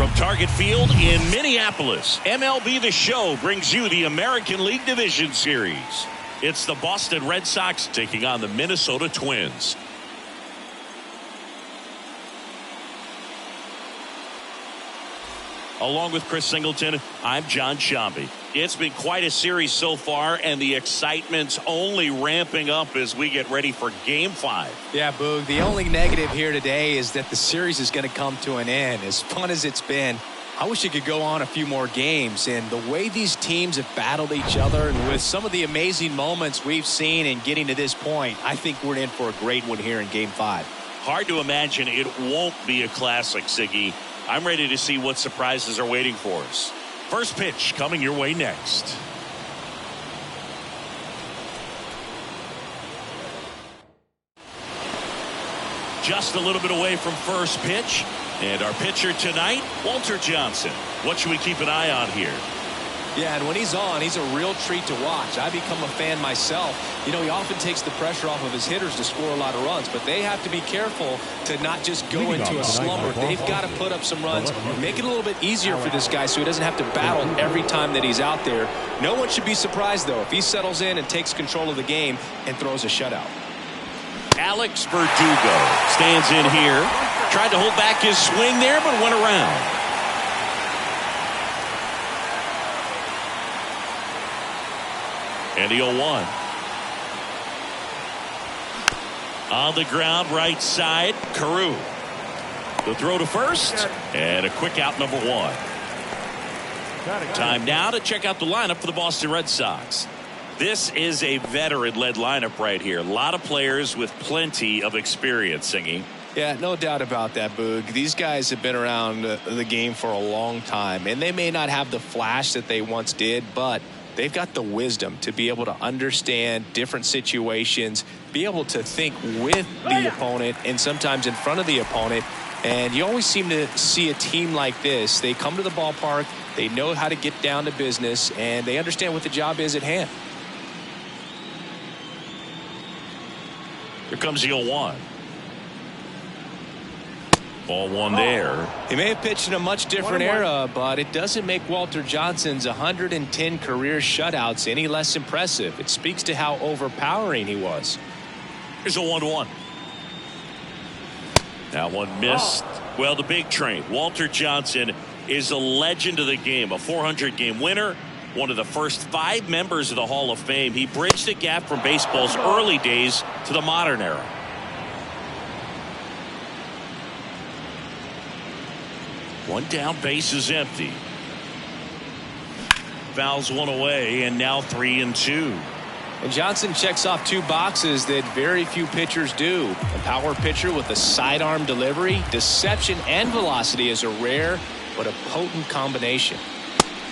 From Target Field in Minneapolis, MLB The Show brings you the American League Division Series. It's the Boston Red Sox taking on the Minnesota Twins. Along with Chris Singleton, I'm John Shambi. It's been quite a series so far, and the excitement's only ramping up as we get ready for Game 5. Yeah, Boog, the only negative here today is that the series is going to come to an end. As fun as it's been, I wish it could go on a few more games. And the way these teams have battled each other, and with some of the amazing moments we've seen in getting to this point, I think we're in for a great one here in Game 5. Hard to imagine it won't be a classic, Siggy. I'm ready to see what surprises are waiting for us. First pitch coming your way next. Just a little bit away from first pitch. And our pitcher tonight, Walter Johnson. What should we keep an eye on here? Yeah, and when he's on, he's a real treat to watch. I become a fan myself. You know, he often takes the pressure off of his hitters to score a lot of runs, but they have to be careful to not just go into a slumber. They've got to put up some runs, make it a little bit easier for this guy so he doesn't have to battle every time that he's out there. No one should be surprised, though, if he settles in and takes control of the game and throws a shutout. Alex Verdugo stands in here. Tried to hold back his swing there, but went around. And the 0-1. On the ground, right side, Carew. The throw to first, and a quick out, number 1. Time now to check out the lineup for the Boston Red Sox. This is a veteran-led lineup right here. A lot of players with plenty of experience, Singy. Yeah, no doubt about that, Boog. These guys have been around the game for a long time, and they may not have the flash that they once did, but they've got the wisdom to be able to understand different situations, be able to think with the opponent and sometimes in front of the opponent. And you always seem to see a team like this. They come to the ballpark, they know how to get down to business, and they understand what the job is at hand. Here comes the 0-1. Ball one there. He may have pitched in a much different era, but it doesn't make Walter Johnson's 110 career shutouts any less impressive. It speaks to how overpowering he was. Here's a 1-1. That one missed. Well, the big train, Walter Johnson, is a legend of the game, a 400-game winner, one of the first 5 members of the Hall of Fame. He bridged the gap from baseball's early days to the modern era. One down, base is empty. Fouls one away, and now 3-2. And Johnson checks off 2 boxes that very few pitchers do. A power pitcher with a sidearm delivery, deception, and velocity is a rare but a potent combination.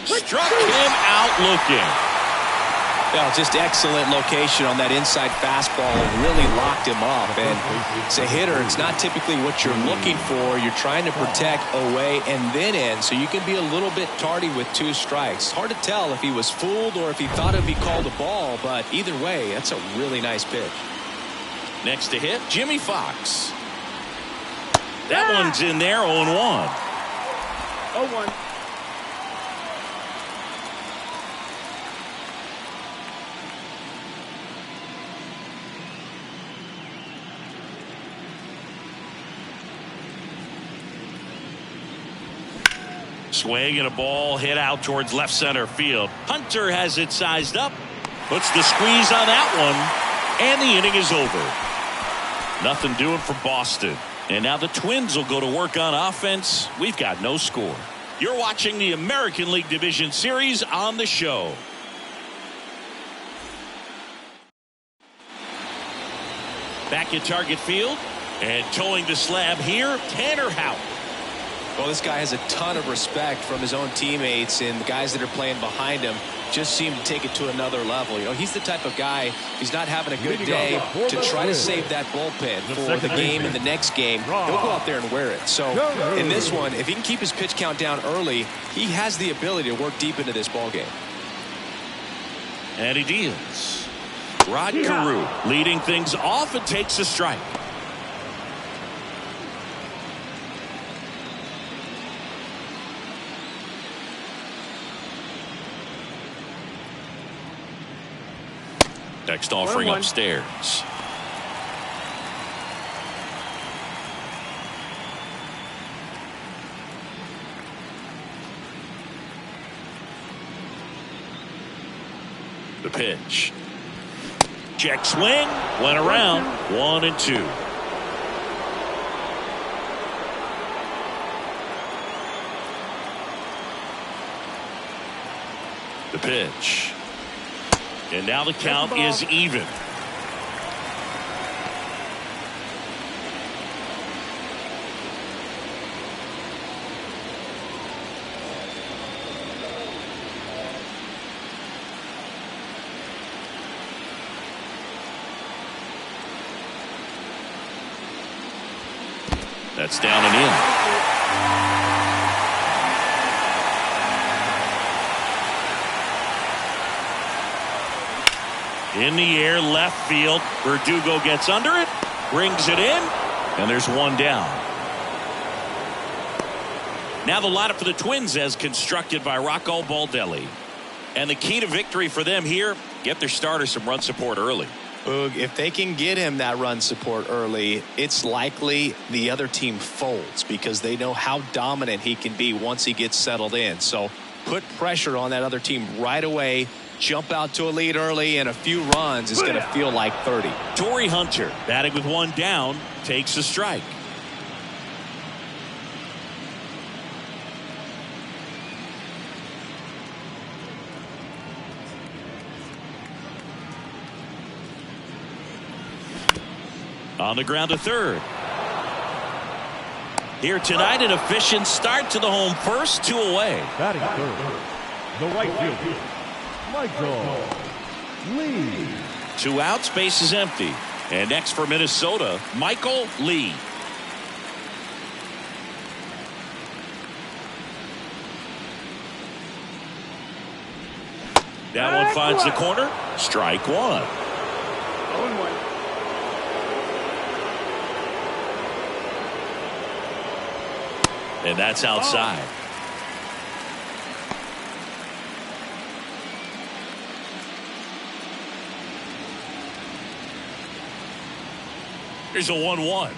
Struck him out looking. Well, just excellent location on that inside fastball, really locked him up. And as a hitter, it's not typically what you're looking for. You're trying to protect away and then in, so you can be a little bit tardy with 2 strikes. Hard to tell if he was fooled or if he thought it'd be called a ball, but either way, that's a really nice pitch. Next to hit, Jimmy Fox. That one's in there, 0-1. 0-1. Swing and a ball hit out towards left center field. Hunter has it sized up. Puts the squeeze on that one. And the inning is over. Nothing doing for Boston. And now the Twins will go to work on offense. We've got no score. You're watching the American League Division Series on the show. Back at Target Field. And towing the slab here, Tanner Houck. Well, this guy has a ton of respect from his own teammates, and the guys that are playing behind him just seem to take it to another level. You know, he's the type of guy, he's not having a good day, to try to save that bullpen for the game and the next game. He'll go out there and wear it. So in this one, if he can keep his pitch count down early, he has the ability to work deep into this ball game. And he deals. Rod Carew leading things off and takes a strike. Next offering upstairs. The pitch. Check swing. Went around. 1-2. The pitch. And now the count is even. That's down and in. In the air, left field. Verdugo gets under it, brings it in, and there's one down. Now the lineup for the Twins as constructed by Rocco Baldelli. And the key to victory for them here, get their starter some run support early. If they can get him that run support early, it's likely the other team folds because they know how dominant he can be once he gets settled in. So put pressure on that other team right away. Jump out to a lead early, and a few runs is going to feel like 30. Torrey Hunter, batting with one down, takes a strike. On the ground to third. Here tonight, an efficient start to the home first, 2 away. Batting third, the right fielder, Michael Lee. 2 outs, base is empty. And next for Minnesota, Michael Lee. That one finds the corner. Strike one. 0-1. And that's outside. Here's a 1-1.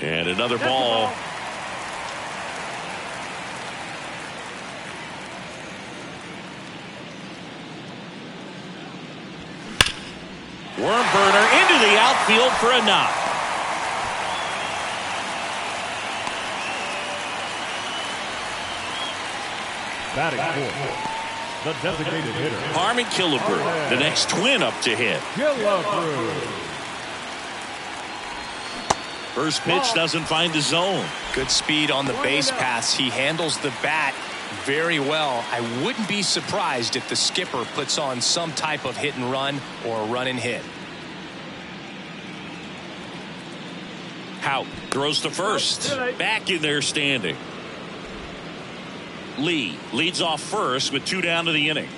And another ball. Worm burner into the outfield for a knock. Batting fourth, the designated hitter, Harmon Killebrew, the next Twin up to hit. Killebrew. First pitch doesn't find the zone. Good speed on the base paths. He handles the bat very well. I wouldn't be surprised if the skipper puts on some type of hit and run or a run and hit. Hout throws to first. Back in there standing. Lee leads off first with 2 down to the inning.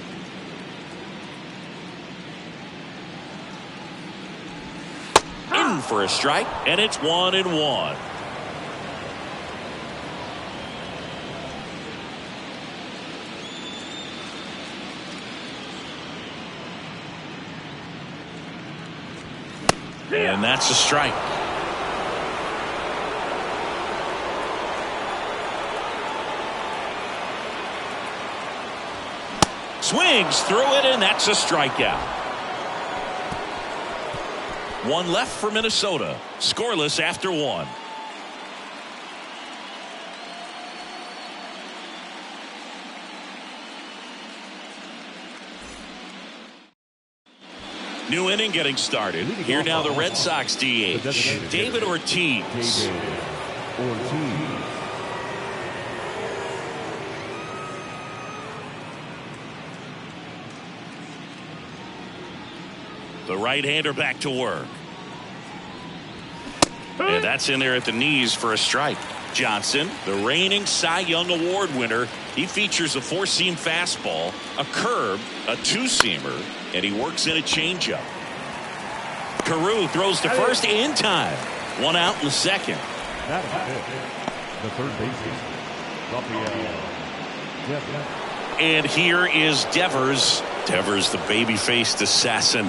In for a strike, and it's 1-1. And that's a strike. Swings through it, and that's a strikeout. 1 left for Minnesota. Scoreless after 1. New inning getting started. Here now the Red Sox DH, David Ortiz. The right-hander back to work. And that's in there at the knees for a strike. Johnson, the reigning Cy Young Award winner, he features a 4-seam fastball, a curve, a 2-seamer, and he works in a changeup. Carew throws to first in time. 1 out in the second. That is the third baseman, Rafael Devers. And here is Devers Devers, the baby-faced assassin.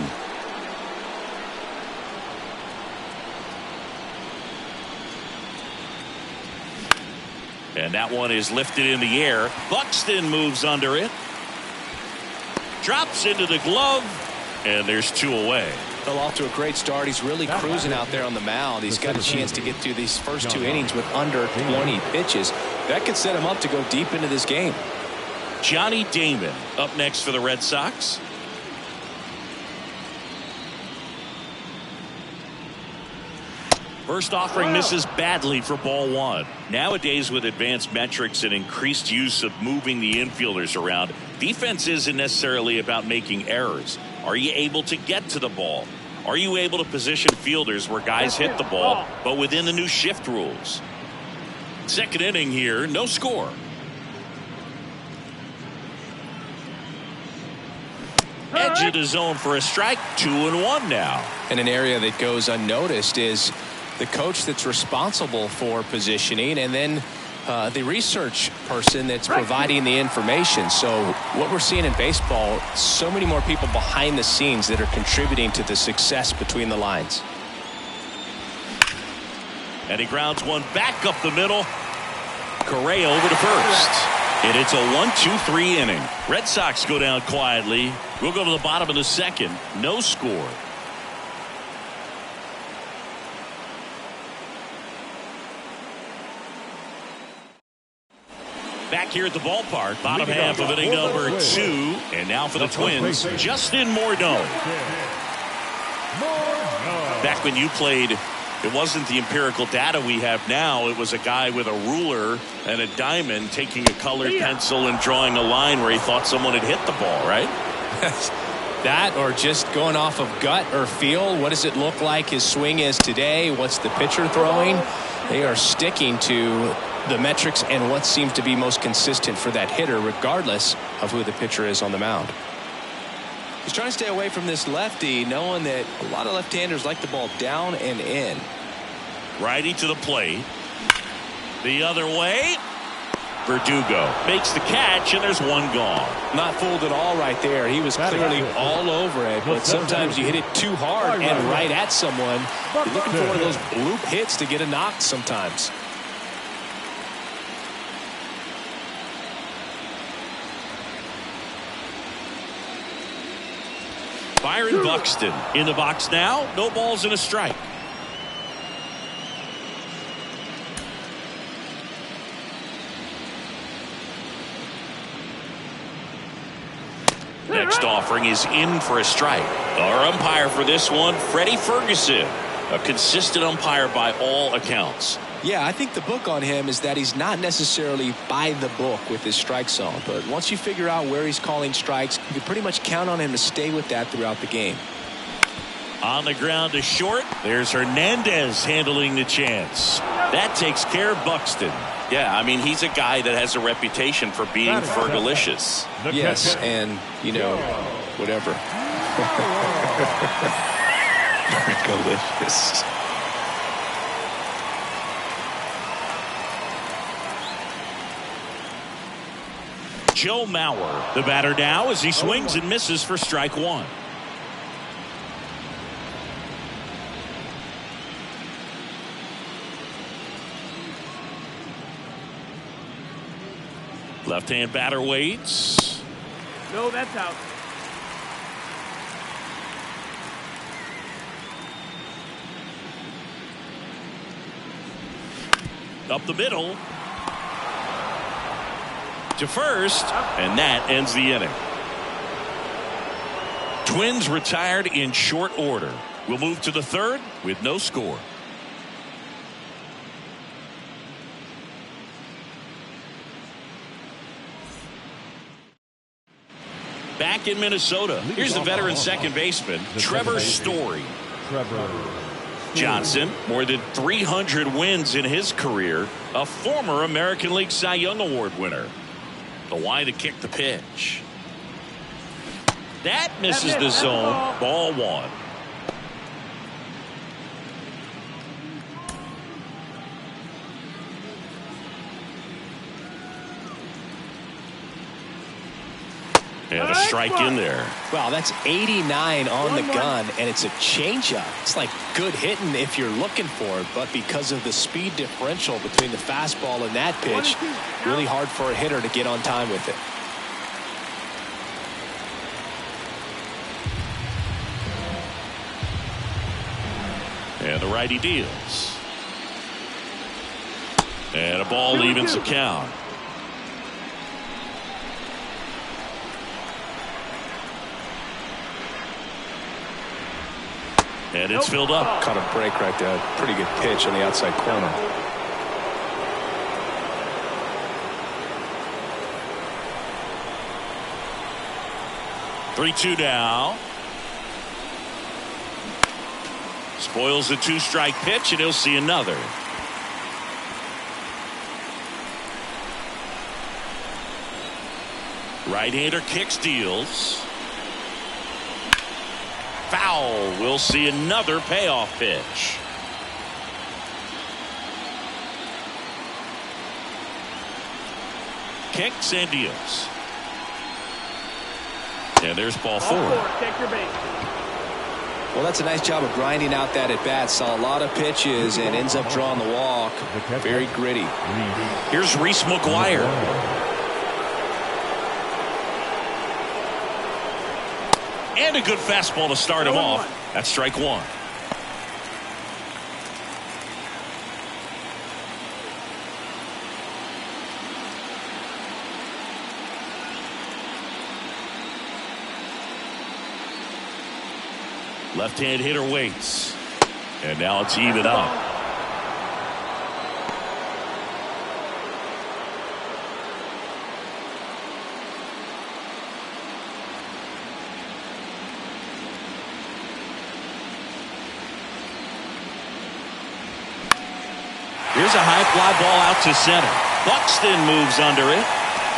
And that one is lifted in the air. Buxton moves under it. Drops into the glove. And there's 2 away. Well, off to a great start. He's really cruising out there on the mound. He's got a chance to get through these first 2 innings with under 20 pitches. That could set him up to go deep into this game. Johnny Damon up next for the Red Sox. First offering misses badly for ball 1. Nowadays, with advanced metrics and increased use of moving the infielders around, defense isn't necessarily about making errors. Are you able to get to the ball? Are you able to position fielders where guys hit the ball, but within the new shift rules? Second inning here, no score. Edge of the zone for a strike. 2-1 now. And an area that goes unnoticed is the coach that's responsible for positioning, and then the research person that's providing the information. So what we're seeing in baseball, so many more people behind the scenes that are contributing to the success between the lines. And he grounds one back up the middle. Correa over to first. And it's a 1-2-3 inning. Red Sox go down quietly. We'll go to the bottom of the second. No score. Back here at the ballpark, bottom half of inning number 2. And now for the Twins, Justin Morneau. Back when you played, it wasn't the empirical data we have now. It was a guy with a ruler and a diamond taking a colored pencil and drawing a line where he thought someone had hit the ball, right? That, or just going off of gut or feel. What does it look like his swing is today? What's the pitcher throwing? They are sticking to the metrics and what seems to be most consistent for that hitter, regardless of who the pitcher is on the mound. He's trying to stay away from this lefty, knowing that a lot of left-handers like the ball down and in. Righty to the plate. The other way. Verdugo makes the catch, and there's one gone. Not fooled at all right there. He was clearly all over it, but sometimes you hit it too hard and right at someone. You're looking for one of those bloop hits to get a knock sometimes. Byron Buxton in the box now. No balls and a strike. Next offering is in for a strike. Our umpire for this one, Freddie Ferguson. A consistent umpire by all accounts. Yeah, I think the book on him is that he's not necessarily by the book with his strike zone. But once you figure out where he's calling strikes, you can pretty much count on him to stay with that throughout the game. On the ground to short. There's Hernandez handling the chance. That takes care of Buxton. Yeah, I mean, he's a guy that has a reputation for being fergalicious. Yes, and, you know, whatever. Fergalicious. Joe Mauer, the batter now, as he swings and misses for strike 1. Left-hand batter waits. No, that's out. Up the middle. To first, and that ends the inning. Twins retired in short order. We'll move to the third with no score. Back in Minnesota, here's the veteran second baseman, Trevor Story. Johnson, more than 300 wins in his career, a former American League Cy Young Award winner. The line to kick the pitch. That misses the zone. Ball 1. And a strike in there. Wow, that's 89 on the gun, and it's a changeup. It's like good hitting if you're looking for it, but because of the speed differential between the fastball and that pitch, really hard for a hitter to get on time with it. And the righty deals. And a ball evens the count. And it's filled up. Caught a break right there. Pretty good pitch on the outside corner. Three-two now. Spoils the two-strike pitch, and he'll see another. Right-hander kicks, deals. Foul. We'll see another payoff pitch. Kicks and deals. And there's ball four. Take your base. Well, that's a nice job of grinding out that at bat. Saw a lot of pitches and ends up drawing the walk. Very gritty. Here's Reese McGuire. And a good fastball to start him off. That's strike one. Left-hand hitter waits. And now it's even up. Here's a high fly ball out to center. Buxton moves under it.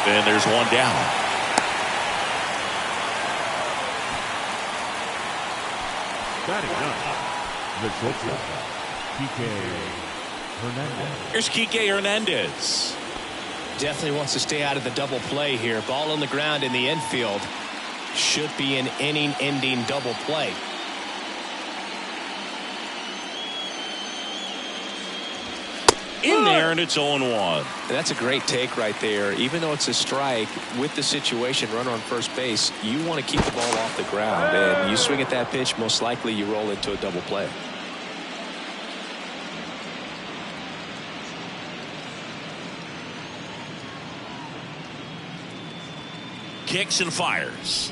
And there's one down. Batting ninth, the shortstop, Kike Hernandez. Here's Kike Hernandez. Definitely wants to stay out of the double play here. Ball on the ground in the infield. Should be an inning-ending double play. In there, and it's 0-1. That's a great take right there. Even though it's a strike, with the situation, runner on first base, you want to keep the ball off the ground. And you swing at that pitch, most likely you roll into a double play. Kicks and fires.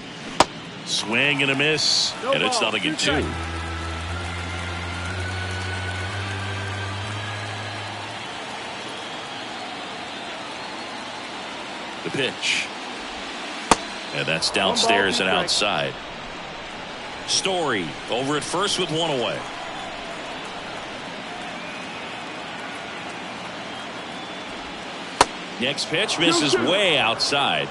Swing and a miss, and it's 0-2. The pitch. And that's downstairs and outside. Story over at first with one away. Next pitch misses way outside.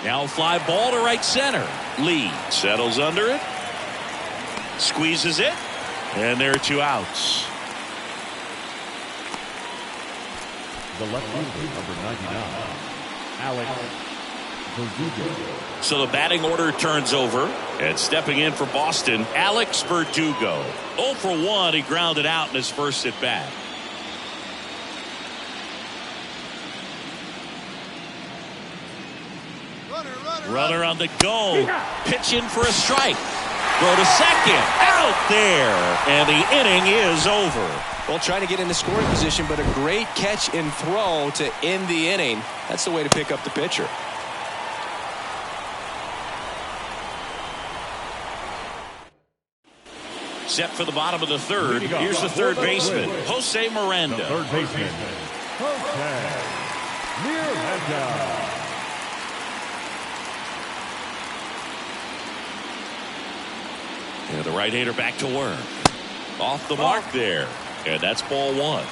Now fly ball to right center. Lee settles under it. Squeezes it. And there are two outs. The left fielder, number 99, Alex Verdugo. So the batting order turns over. And stepping in for Boston, Alex Verdugo. 0 for 1. He grounded out in his first at bat. Runner on the go. Pitch in for a strike. Throw to second. Out there. And the inning is over. Well, trying to get into scoring position, but a great catch and throw to end the inning. That's the way to pick up the pitcher. Set for the bottom of the third. Here's the third baseman, Jose Miranda. The third baseman, Jose Miranda. And the right-hander back to work. Off the mark there. And that's ball one.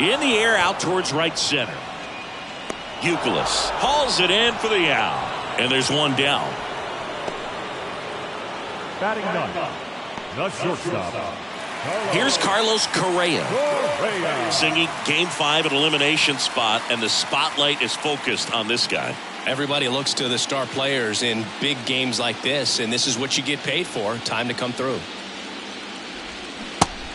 In the air out towards right center. Youkilis hauls it in for the out. And there's one down. Batting ninth, the shortstop. Here's Carlos Correa. Singing Game 5 at elimination spot, and the spotlight is focused on this guy. Everybody looks to the star players in big games like this, and this is what you get paid for. Time to come through.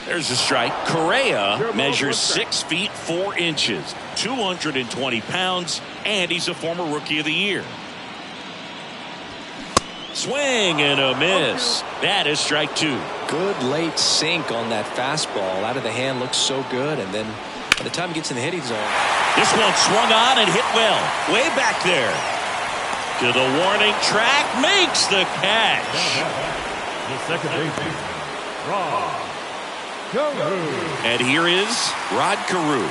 There's a strike. Correa measures 6 feet 4 inches, 220 pounds, and he's a former Rookie of the Year. Swing and a miss. That is strike 2. Good late sink on that fastball. Out of the hand looks so good, and then by the time it gets in the hitting zone. This one swung on and hit well. Way back there. To the warning track. Makes the catch. The second baseman, Rod Carew. And here is Rod Carew.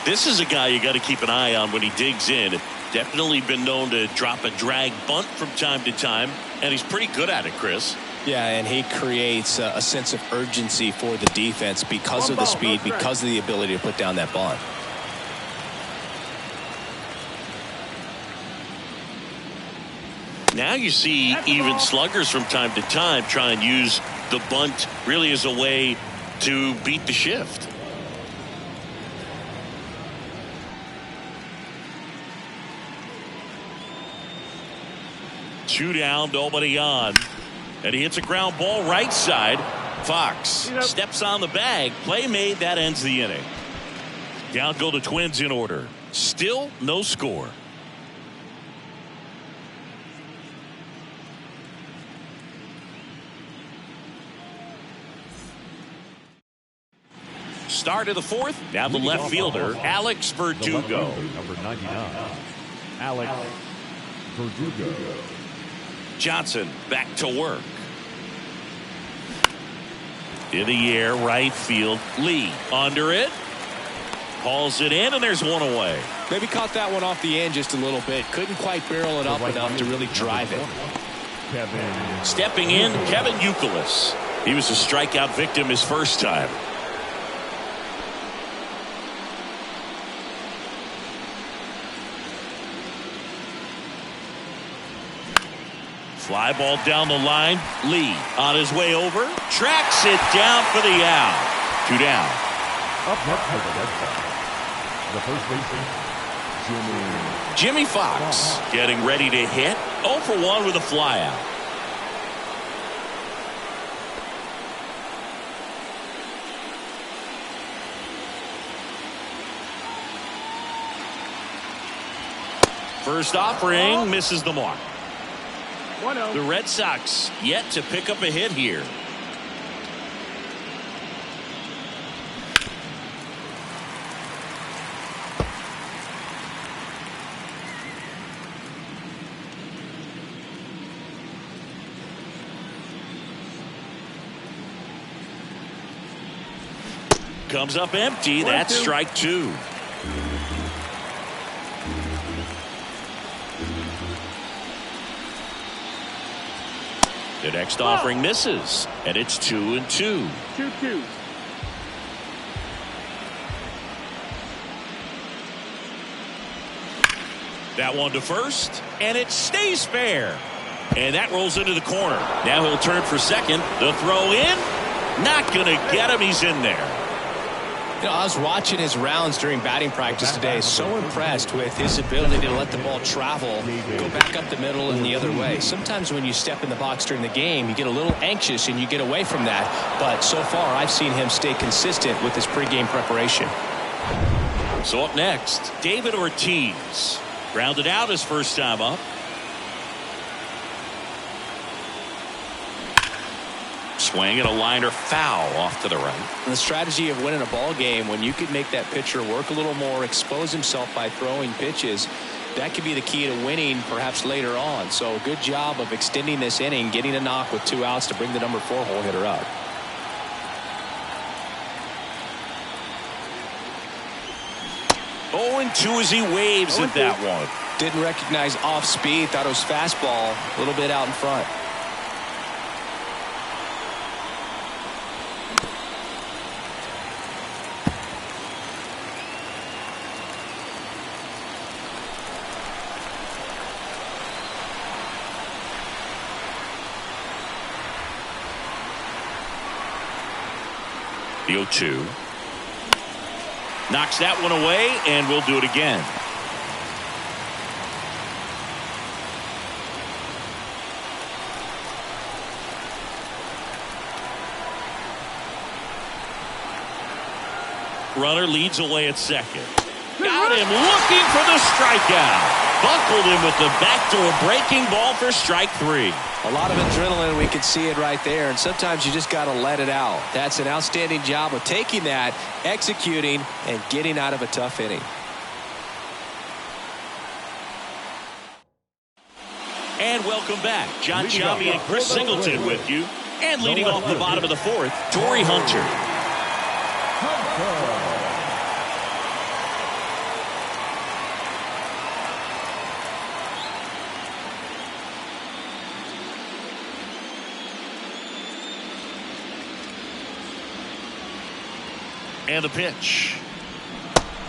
This is a guy you got to keep an eye on when he digs in. Definitely been known to drop a drag bunt from time to time, and he's pretty good at it, Chris. Yeah, and he creates a sense of urgency for the defense because of the speed, because of the ability to put down that bunt. Now you see even sluggers from time to time try and use the bunt really as a way to beat the shift. Two down, nobody on. And he hits a ground ball right side. Fox steps on the bag. Play made. That ends the inning. Down go the Twins in order. Still no score. Start of the fourth. Now the left fielder, Alex Verdugo. Number 99, Alex Verdugo. Johnson back to work. In the air, right field. Lee under it. Hauls it in, and there's one away. Maybe caught that one off the end just a little bit. Couldn't quite barrel it up enough to really drive it. Kevin. Stepping in, Kevin Youkilis. He was a strikeout victim his first time. Fly ball down the line. Lee on his way over. Tracks it down for the out. 2 down. Up next for the Red Sox, the first baseman, Jimmy Fox getting ready to hit. 0 for 1 with a fly out. First offering misses the mark. 1-0. The Red Sox yet to pick up a hit here. Comes up empty. That's strike 2. The next offering misses, and it's 2-2. 2-2. That one to first, and it stays fair. And that rolls into the corner. Now he'll turn for second. The throw in, not going to get him. He's in there. You know, I was watching his rounds during batting practice today. So impressed with his ability to let the ball travel, go back up the middle and the other way. Sometimes when you step in the box during the game, you get a little anxious and you get away from that. But so far, I've seen him stay consistent with his pregame preparation. So up next, David Ortiz. Grounded out his first time up. Swing and a liner foul off to the right. And the strategy of winning a ball game, when you could make that pitcher work a little more, expose himself by throwing pitches, that could be the key to winning perhaps later on. So good job of extending this inning, getting a knock with 2 outs to bring the number 4 hole hitter up. Oh, and 2 as he waves at that one. Didn't recognize off speed, thought it was fastball, a little bit out in front. The 0-2. Knocks that one away, and we'll do it again. Runner leads away at second. Got him looking for the strikeout. Buckled him with the backdoor breaking ball for strike 3. A lot of adrenaline, we can see it right there, and sometimes you just got to let it out. That's an outstanding job of taking that, executing, and getting out of a tough inning. And welcome back. John Chami and Chris Singleton with you. And leading off the bottom of the 4th, Torrey Hunter. And the pitch.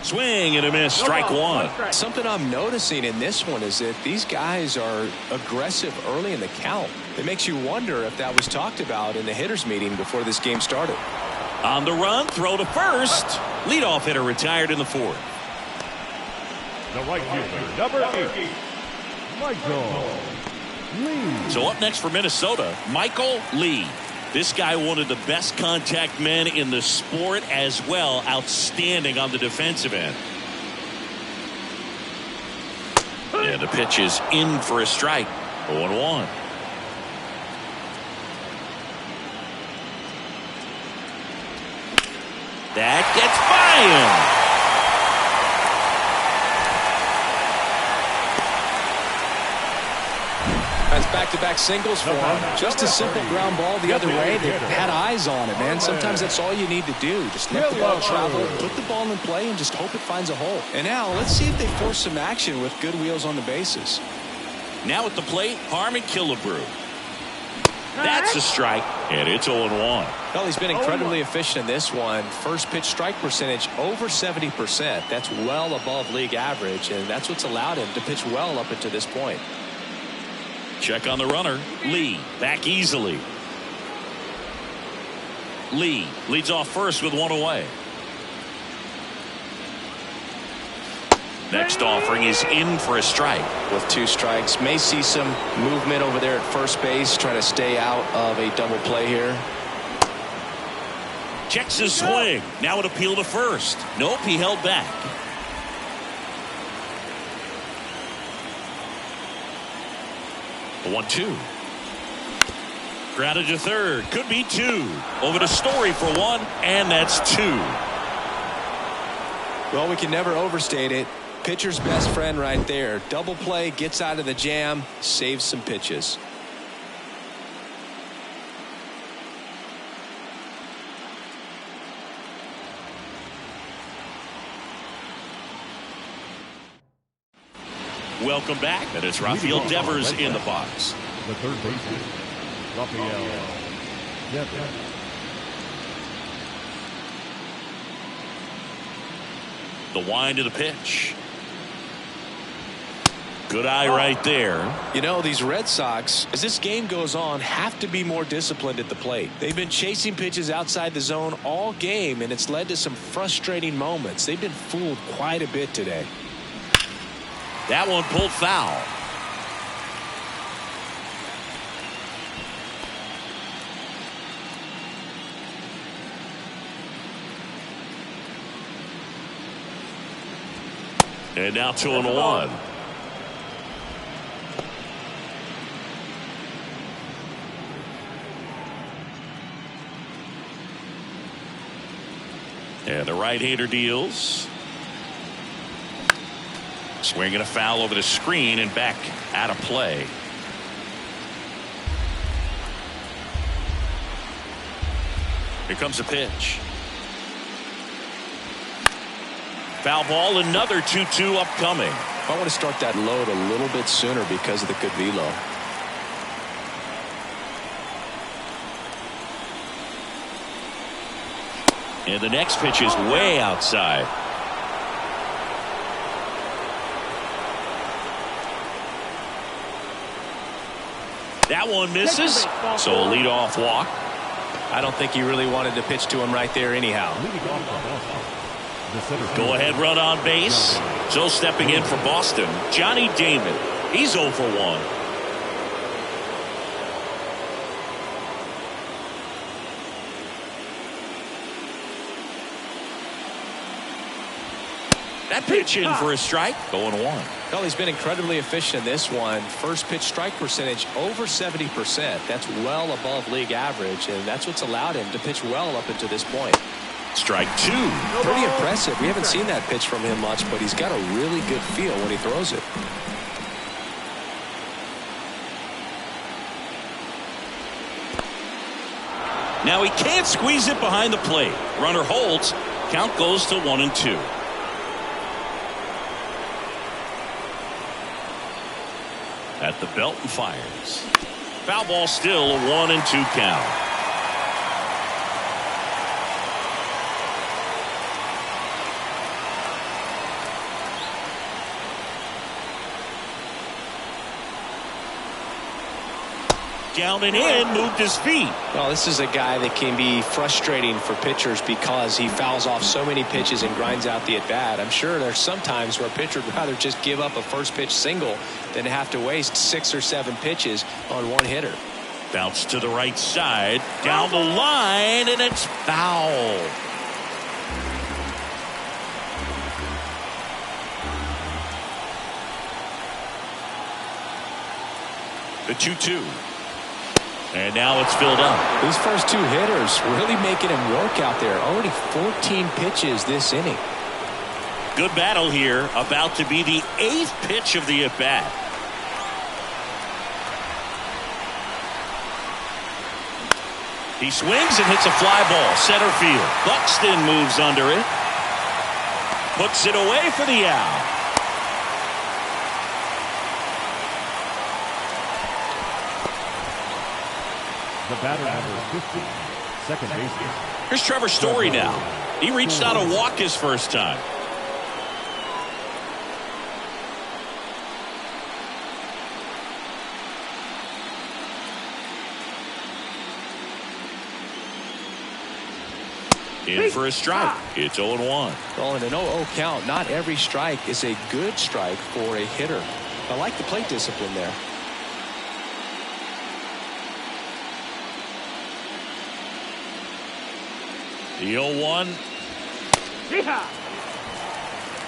Swing and a miss. Strike 1. Something I'm noticing in this one is that these guys are aggressive early in the count. It makes you wonder if that was talked about in the hitters meeting before this game started. On the run, throw to first. Leadoff hitter retired in the 4th. The right fielder, number 8, Michael Lee. So up next for Minnesota, Michael Lee. This guy, one of the best contact men in the sport as well. Outstanding on the defensive end. And the pitch is in for a strike. 0-1. That gets by him. That's back-to-back singles for him. Just a simple ground ball the other way. They had eyes on it, man. Sometimes that's all you need to do. Just let the ball travel, put the ball in play, and just hope it finds a hole. And now let's see if they force some action with good wheels on the bases. Now at the plate, Harmon Killebrew. That's a strike, and it's 0-1. Well, he's been incredibly efficient in this one. First pitch strike percentage over 70%. That's well above league average, and that's what's allowed him to pitch well up until this point. Check on the runner. Lee back easily. Lee leads off first with 1 away. Next offering is in for a strike. With 2 strikes, may see some movement over there at first base, trying to stay out of a double play here. Checks his swing. Now an appeal to first. Nope, he held back. The 1-2. Grounded to third. Could be 2. Over to Story for 1, and that's 2. Well, we can never overstate it. Pitcher's best friend right there. Double play, gets out of the jam, saves some pitches. Welcome back, and it's Rafael Devers in the box. The third baseman, Rafael Devers. The wind of the pitch. Good eye right there. You know, these Red Sox, as this game goes on, have to be more disciplined at the plate. They've been chasing pitches outside the zone all game, and it's led to some frustrating moments. They've been fooled quite a bit today. That one pulled foul. And now 2-1. And the right-hander deals. Swinging a foul over the screen and back out of play. Here comes a pitch. Foul ball, another 2-2 upcoming. I want to start that load a little bit sooner because of the good velo. And the next pitch is way outside. That one misses. So a leadoff walk. I don't think he really wanted to pitch to him right there anyhow. Leading off for Boston, the center Go fielder, ahead run on base. So stepping in for Boston, Johnny Damon. He's 0 for 1. That pitch in for a strike. Going 1. Well, he's been incredibly efficient in this one. First pitch strike percentage over 70%. That's well above league average, and that's what's allowed him to pitch well up until this point. Strike 2. Pretty impressive. We haven't seen that pitch from him much, but he's got a really good feel when he throws it. Now he can't squeeze it behind the plate. Runner holds. Count goes to 1-2. At the belt and fires. Foul ball, still a 1-2 count. Down and in, moved his feet. Well, this is a guy that can be frustrating for pitchers because he fouls off so many pitches and grinds out the at-bat. I'm sure there's some times where a pitcher would rather just give up a first pitch single than have to waste 6 or 7 pitches on one hitter. Bounce to the right side, down the line, and it's foul. The 2-2. And now it's filled up. These first 2 hitters really making him work out there. Already 14 pitches this inning. Good battle here. About to be the 8th pitch of the at-bat. He swings and hits a fly ball. Center field. Buxton moves under it. Puts it away for the out. the batter number 15, second baseman. Here's Trevor Story now. He reached out a walk his first time. In for a strike. It's 0-1. Well, in an 0-0 count, not every strike is a good strike for a hitter. I like the plate discipline there. The 0-1.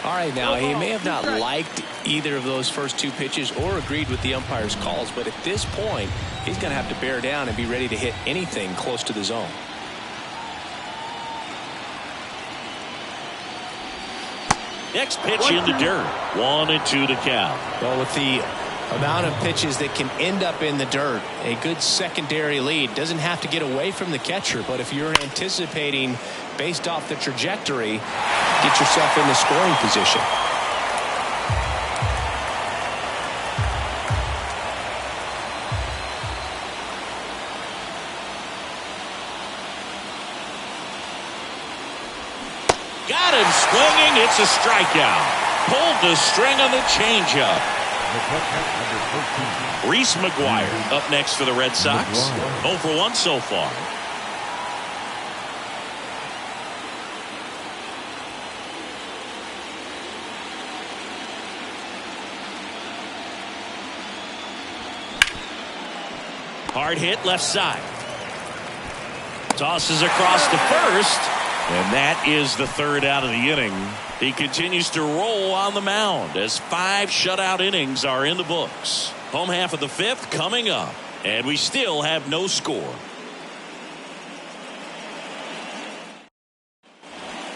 All right, now he may have not liked either of those first two pitches or agreed with the umpire's calls, but at this point, he's going to have to bear down and be ready to hit anything close to the zone. Next pitch in the dirt. 1-2 to count. Well, with the amount of pitches that can end up in the dirt, a good secondary lead doesn't have to get away from the catcher, but if you're anticipating based off the trajectory, get yourself in the scoring position. Got him swinging. It's a strikeout. Pulled the string on the changeup. Reese McGuire up next for the Red Sox. 0 for 1 so far. Hard hit left side. Tosses across to first. And that is the third out of the inning. He continues to roll on the mound as 5 shutout innings are in the books. Home half of the 5th coming up. And we still have no score.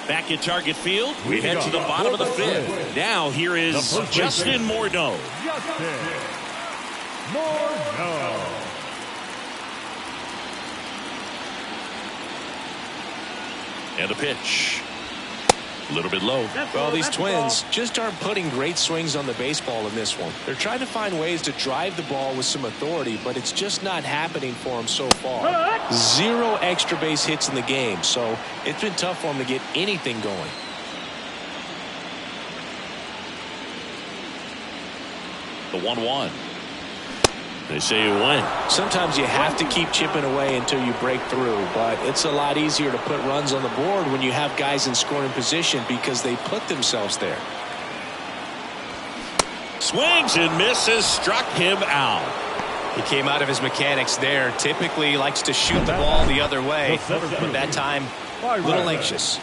Back at Target Field, we head to the bottom of the 5th. Now here is Justin Morneau. Justin Morneau. And a pitch. A little bit low. Well, these Twins just aren't putting great swings on the baseball in this one. They're trying to find ways to drive the ball with some authority, but it's just not happening for them so far. 0 extra base hits in the game, so it's been tough for them to get anything going. The 1-1. They say you win. Sometimes you have to keep chipping away until you break through, but it's a lot easier to put runs on the board when you have guys in scoring position because they put themselves there. Swings and misses, struck him out. He came out of his mechanics there. Typically likes to shoot the ball the other way, but that time a little anxious.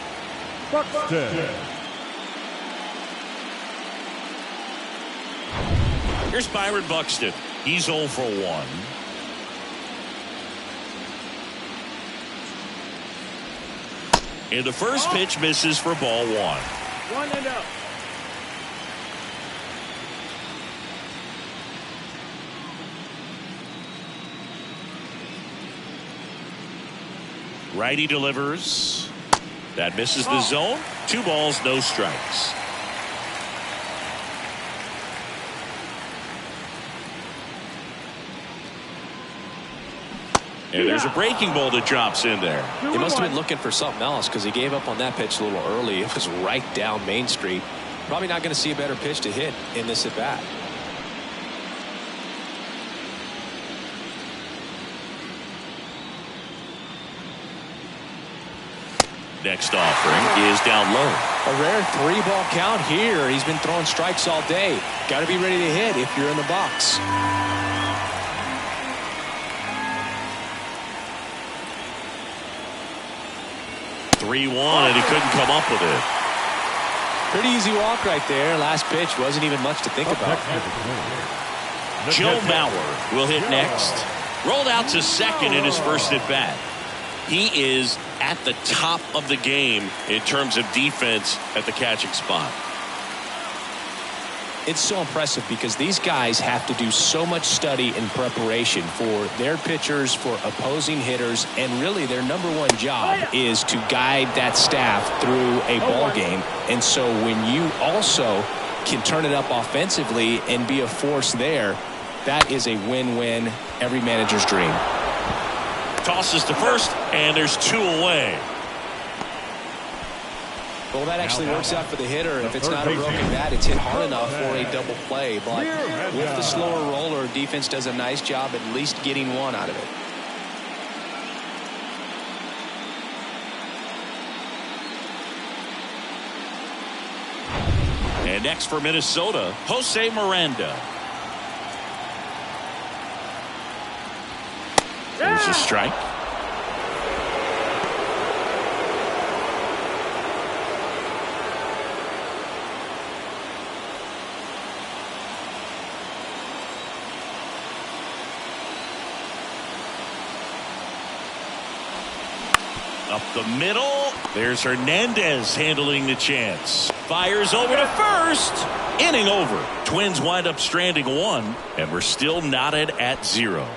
Here's Byron Buxton. He's 0 for 1. And the first pitch misses for ball 1. 1-0. Righty delivers. That misses the zone. 2 balls, no strikes. And there's a breaking ball that drops in there. He must have been looking for something else because he gave up on that pitch a little early. It was right down Main Street. Probably not going to see a better pitch to hit in this at bat. Next offering is down low. A rare 3-ball count here. He's been throwing strikes all day. Got to be ready to hit if you're in the box. And he couldn't come up with it. Pretty easy walk right there. Last pitch wasn't even much to think about. Joe Mauer will hit next. Rolled out to second in his first at bat. He is at the top of the game in terms of defense at the catching spot. It's so impressive because these guys have to do so much study and preparation for their pitchers, for opposing hitters, and really their #1 job is to guide that staff through a ball game. And so when you also can turn it up offensively and be a force there, that is a win-win, every manager's dream. Tosses to first, and there's 2 away. Well, that actually works out for the hitter. If it's not a broken bat, it's hit hard enough for a double play. But with the slower roller, defense does a nice job at least getting 1 out of it. And next for Minnesota, Jose Miranda. There's a strike. Up the middle. There's Hernandez handling the chance. Fires over to first. Inning over. Twins wind up stranding 1, and we're still knotted at 0.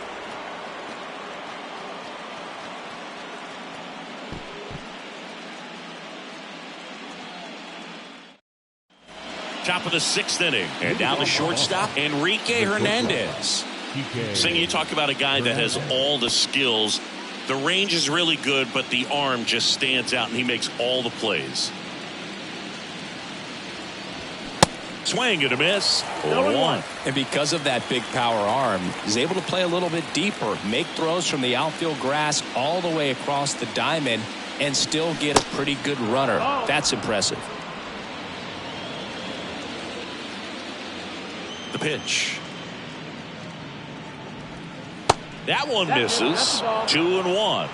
Top of the 6th inning. And now the shortstop, Enrique Hernandez. Sing, you talk about a guy that has all the skills. The range is really good, but the arm just stands out, and he makes all the plays. Swing and a miss. 0-1. And because of that big power arm, he's able to play a little bit deeper, make throws from the outfield grass all the way across the diamond, and still get a pretty good runner. That's impressive. The pitch. That one misses. 2-1.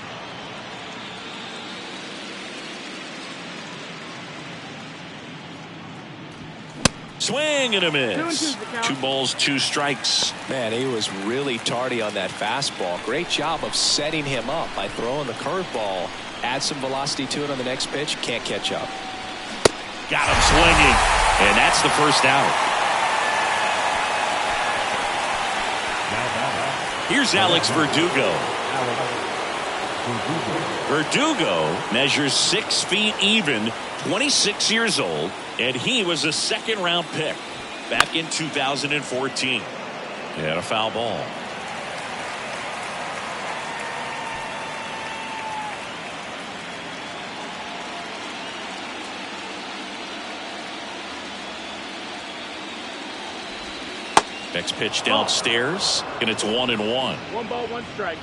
Swing and a miss. 2 balls, 2 strikes. Man, he was really tardy on that fastball. Great job of setting him up by throwing the curveball. Add some velocity to it on the next pitch. Can't catch up. Got him swinging. And that's the first out. Here's Alex Verdugo. Verdugo measures 6 feet even, 26 years old, and he was a 2nd-round pick back in 2014. He had a foul ball. Next pitch downstairs, and it's 1-1. 1 ball, 1 strike.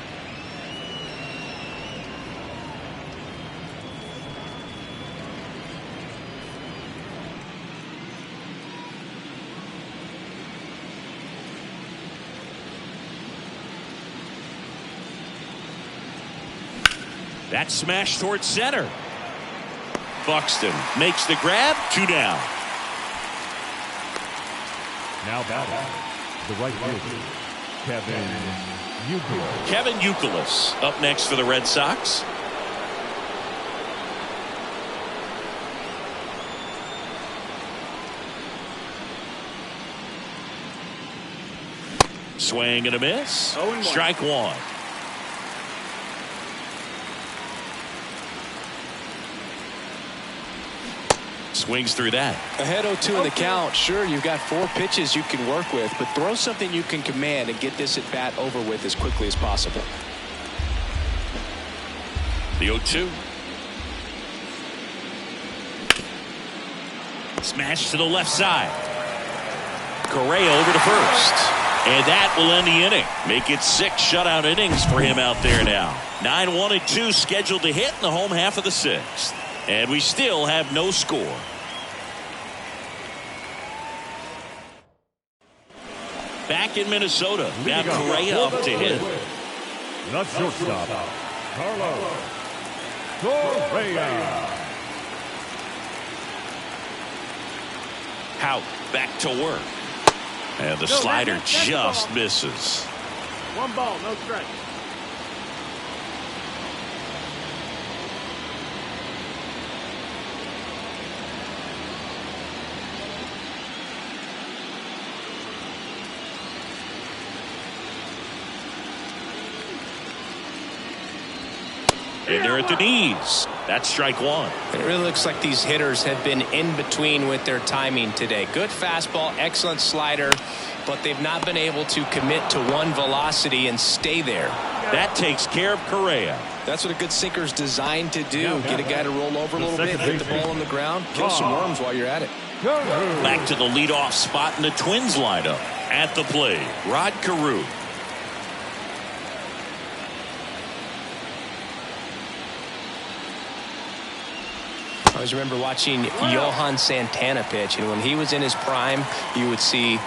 That smash towards center. Buxton makes the grab. 2 down. Now batting, the right fielder, Kevin Youkilis. Kevin Youkilis up next for the Red Sox. Swing and a miss. 0-1. Strike 1. Swings through that. Ahead 0-2 in the count. Sure, you've got 4 pitches you can work with, but throw something you can command and get this at bat over with as quickly as possible. The 0-2. Smash to the left side. Correa over to first. And that will end the inning. Make it 6 shutout innings for him out there now. 9-1-2 scheduled to hit in the home half of the 6th. And we still have no score. Back in Minnesota. Now Correa up to hit. The shortstop, Carlos Correa. Hout back to work. And the slider just misses. 1 ball, no strike. And they're at the knees. That's strike 1. It really looks like these hitters have been in between with their timing today. Good fastball, excellent slider, but they've not been able to commit to one velocity and stay there. That takes care of Correa. That's what a good sinker's designed to do. Get a guy to roll over a little bit, hit the ball on the ground, kill some worms while you're at it. Back to the leadoff spot in the Twins lineup. At the plate, Rod Carew. I always remember watching Johan Santana pitch, and when he was in his prime, you would see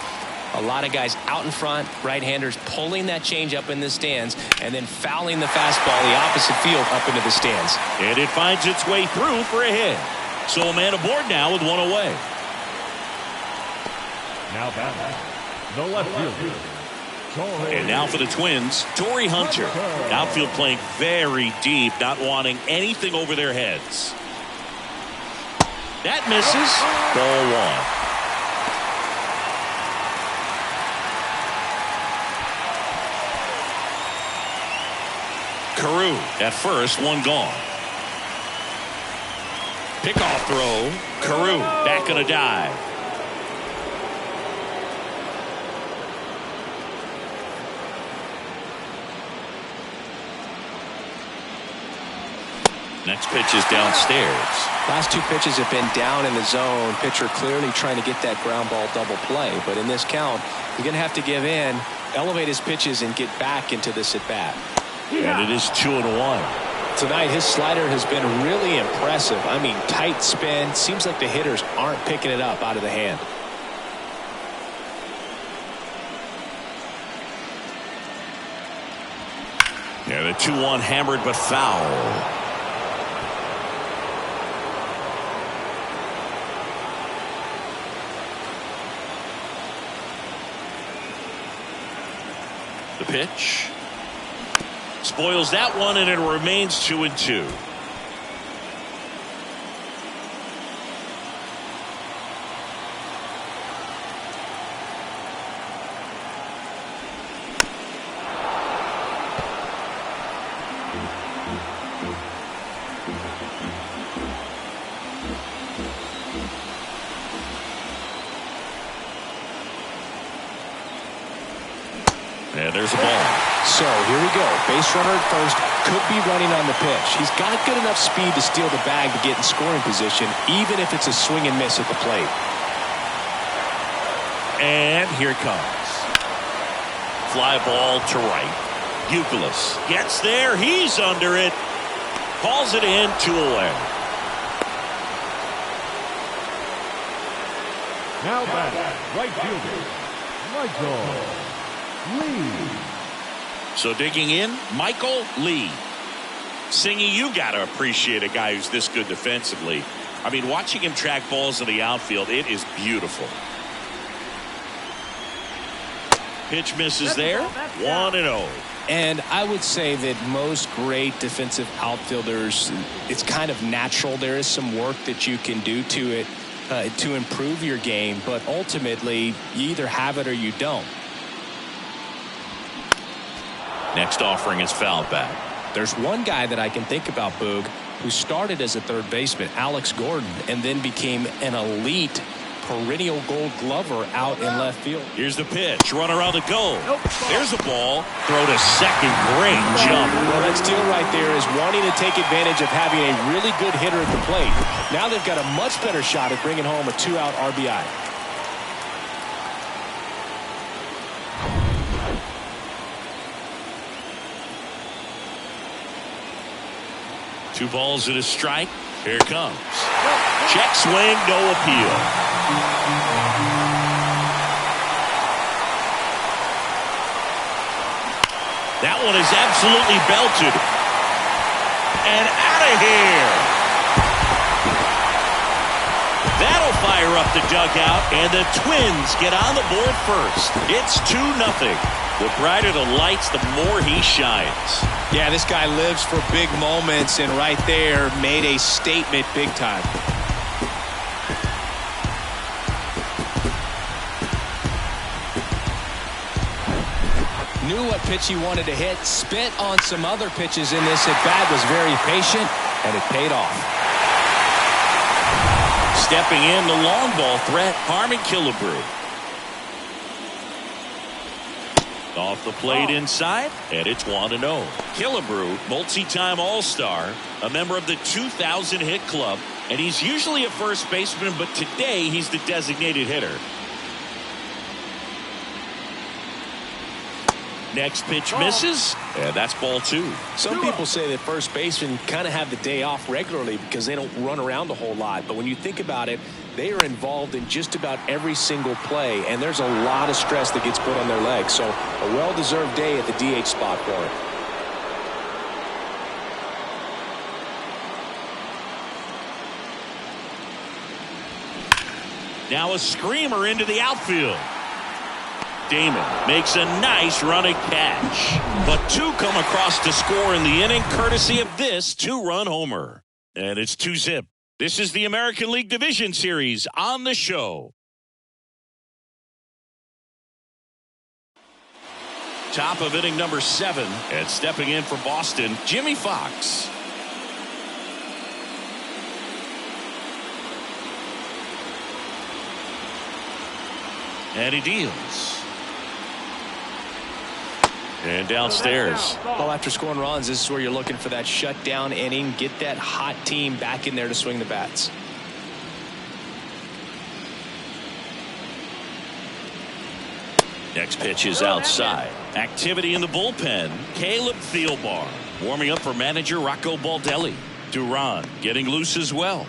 a lot of guys out in front, right-handers pulling that change up in the stands, and then fouling the fastball the opposite field up into the stands. And it finds its way through for a hit. So a man aboard now with 1 away. Now batting, the left fielder, And now for the Twins, Torrey Hunter. Outfield playing very deep, not wanting anything over their heads. That misses. Ball 1. Carew at first, 1 gone. Pickoff throw. Carew back on a dive. Next pitch is downstairs. Last 2 pitches have been down in the zone. Pitcher clearly trying to get that ground ball double play. But in this count, you're going to have to give in, elevate his pitches, and get back into this at bat. And it is 2-1. Tonight, his slider has been really impressive. I mean, tight spin. Seems like the hitters aren't picking it up out of the hand. Yeah, the 2-1 hammered but foul. The pitch spoils that one, and it remains 2-2. And there's a ball. So here we go. Base runner at first, could be running on the pitch. He's got good enough speed to steal the bag to get in scoring position, even if it's a swing and miss at the plate. And here it comes. fly ball to right. Youkilis gets there. He's under it. Calls it in, 2 away. Now batting, right fielder, Michael Lee. So digging in, Michael Lee. Singy, you got to appreciate a guy who's this good defensively. I mean, watching him track balls in the outfield, it is beautiful. Pitch misses there. 1-0. And I would say that most great defensive outfielders, it's kind of natural. There is some work that you can do to it to improve your game, but ultimately you either have it or you don't. Next offering is fouled back. There's one guy that I can think about, Boog, who started as a third baseman, Alex Gordon, and then became an elite perennial Gold Glover out in left field. Here's the pitch. Runner on the go. There's a ball. Throw to second. Great jump. Well, that steal right there is wanting to take advantage of having a really good hitter at the plate. Now they've got a much better shot at bringing home a 2-out RBI. Two balls and a strike. Here it comes. Check swing, no appeal. That one is absolutely belted. And out of here. That'll fire up the dugout, and the Twins get on the board first. It's 2-0. The brighter the lights, the more he shines. Yeah, this guy lives for big moments, and right there made a statement big time. Knew what pitch he wanted to hit, spit on some other pitches in this at-bat, was very patient, and it paid off. Stepping in, the long ball threat, Harmon Killebrew. Off the plate inside, and it's 1-0. Killebrew, multi-time All-Star, a member of the 2000 hit club, and he's usually a first baseman, but today he's the designated hitter. Next pitch misses, and that's ball 2. Some people say that first basemen kind of have the day off regularly because they don't run around a whole lot. But when you think about it, they are involved in just about every single play, and there's a lot of stress that gets put on their legs. So a well-deserved day at the DH spot for him. Now a screamer into the outfield. Damon makes a nice running catch, but 2 come across to score in the inning courtesy of this 2-run homer. And it's 2-0. This is the American League Division Series on the show. Top of inning number 7, and stepping in for Boston, Jimmy Fox. And he deals. And downstairs. Well, after scoring runs, this is where you're looking for that shutdown inning. Get that hot team back in there to swing the bats. Next pitch is outside. Activity in the bullpen. Caleb Thielbar warming up for manager Rocco Baldelli. Duran getting loose as well.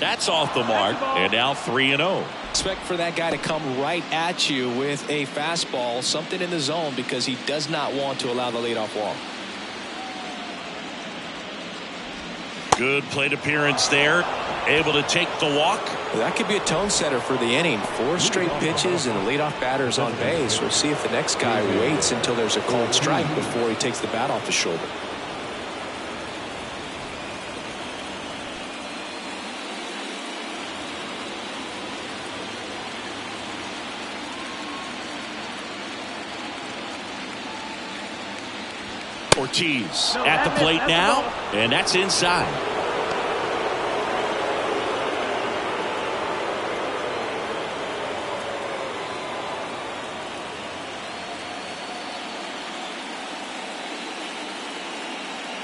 That's off the mark, and now 3-0. Expect for that guy to come right at you with a fastball, something in the zone, because he does not want to allow the leadoff walk. Good plate appearance there. Able to take the walk. That could be a tone setter for the inning. 4 straight pitches and the leadoff batter's on base. We'll see if the next guy waits until there's a called strike before he takes the bat off his shoulder. Ortiz at the plate now, and that's inside.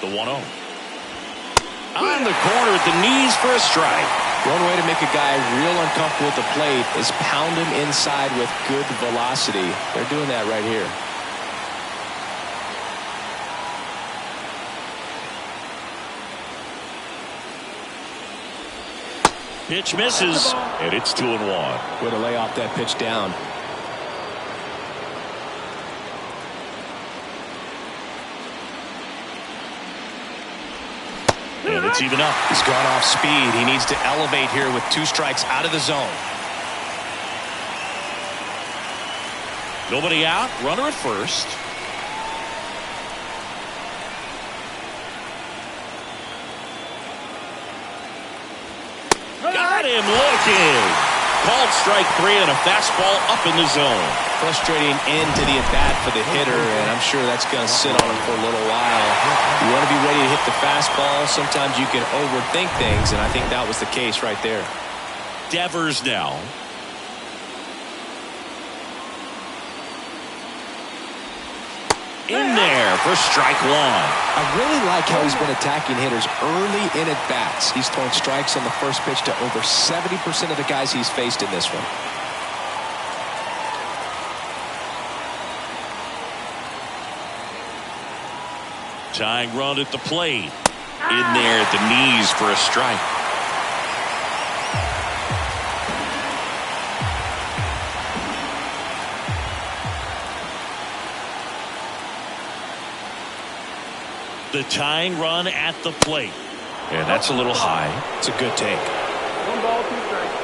The 1-0. On the the corner at the knees for a strike. One way to make a guy real uncomfortable at the plate is pound him inside with good velocity. They're doing that right here. Pitch misses, and it's 2-1. Way to lay off that pitch down. And it's even up. He's gone off speed. He needs to elevate here with 2 strikes out of the zone. Nobody out. Runner at first. Got him looking. Called strike 3 and a fastball up in the zone. Frustrating end to the at-bat for the hitter, and I'm sure that's going to sit on him for a little while. You want to be ready to hit the fastball. Sometimes you can overthink things, and I think that was the case right there. Devers now. In there for strike 1. I really like how he's been attacking hitters early in at-bats. He's throwing strikes on the first pitch to over 70% of the guys he's faced in this one. Tying run at the plate. In there at the knees for a strike. The tying run at the plate. And that's a little high. It's a good take. 1 ball, 2 strikes.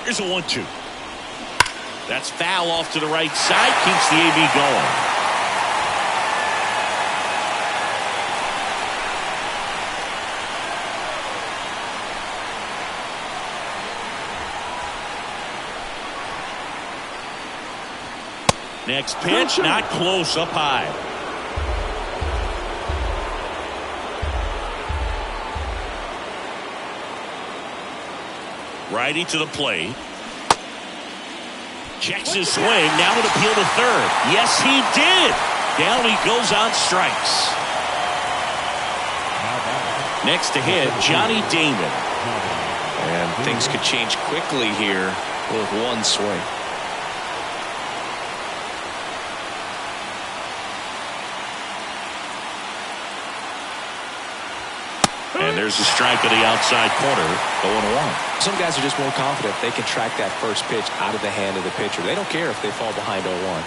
Here's a 1-2. That's foul off to the right side. Keeps the AB going. Next pitch, not close, up high. Righty to the plate. Checks his swing, now an appeal to third. Yes, he did. Down he goes on strikes. Next to hit, Johnny Damon. And things could change quickly here with 1 swing. And there's a strike at the outside corner, 0-1. Some guys are just more confident they can track that first pitch out of the hand of the pitcher. They don't care if they fall behind 0-1.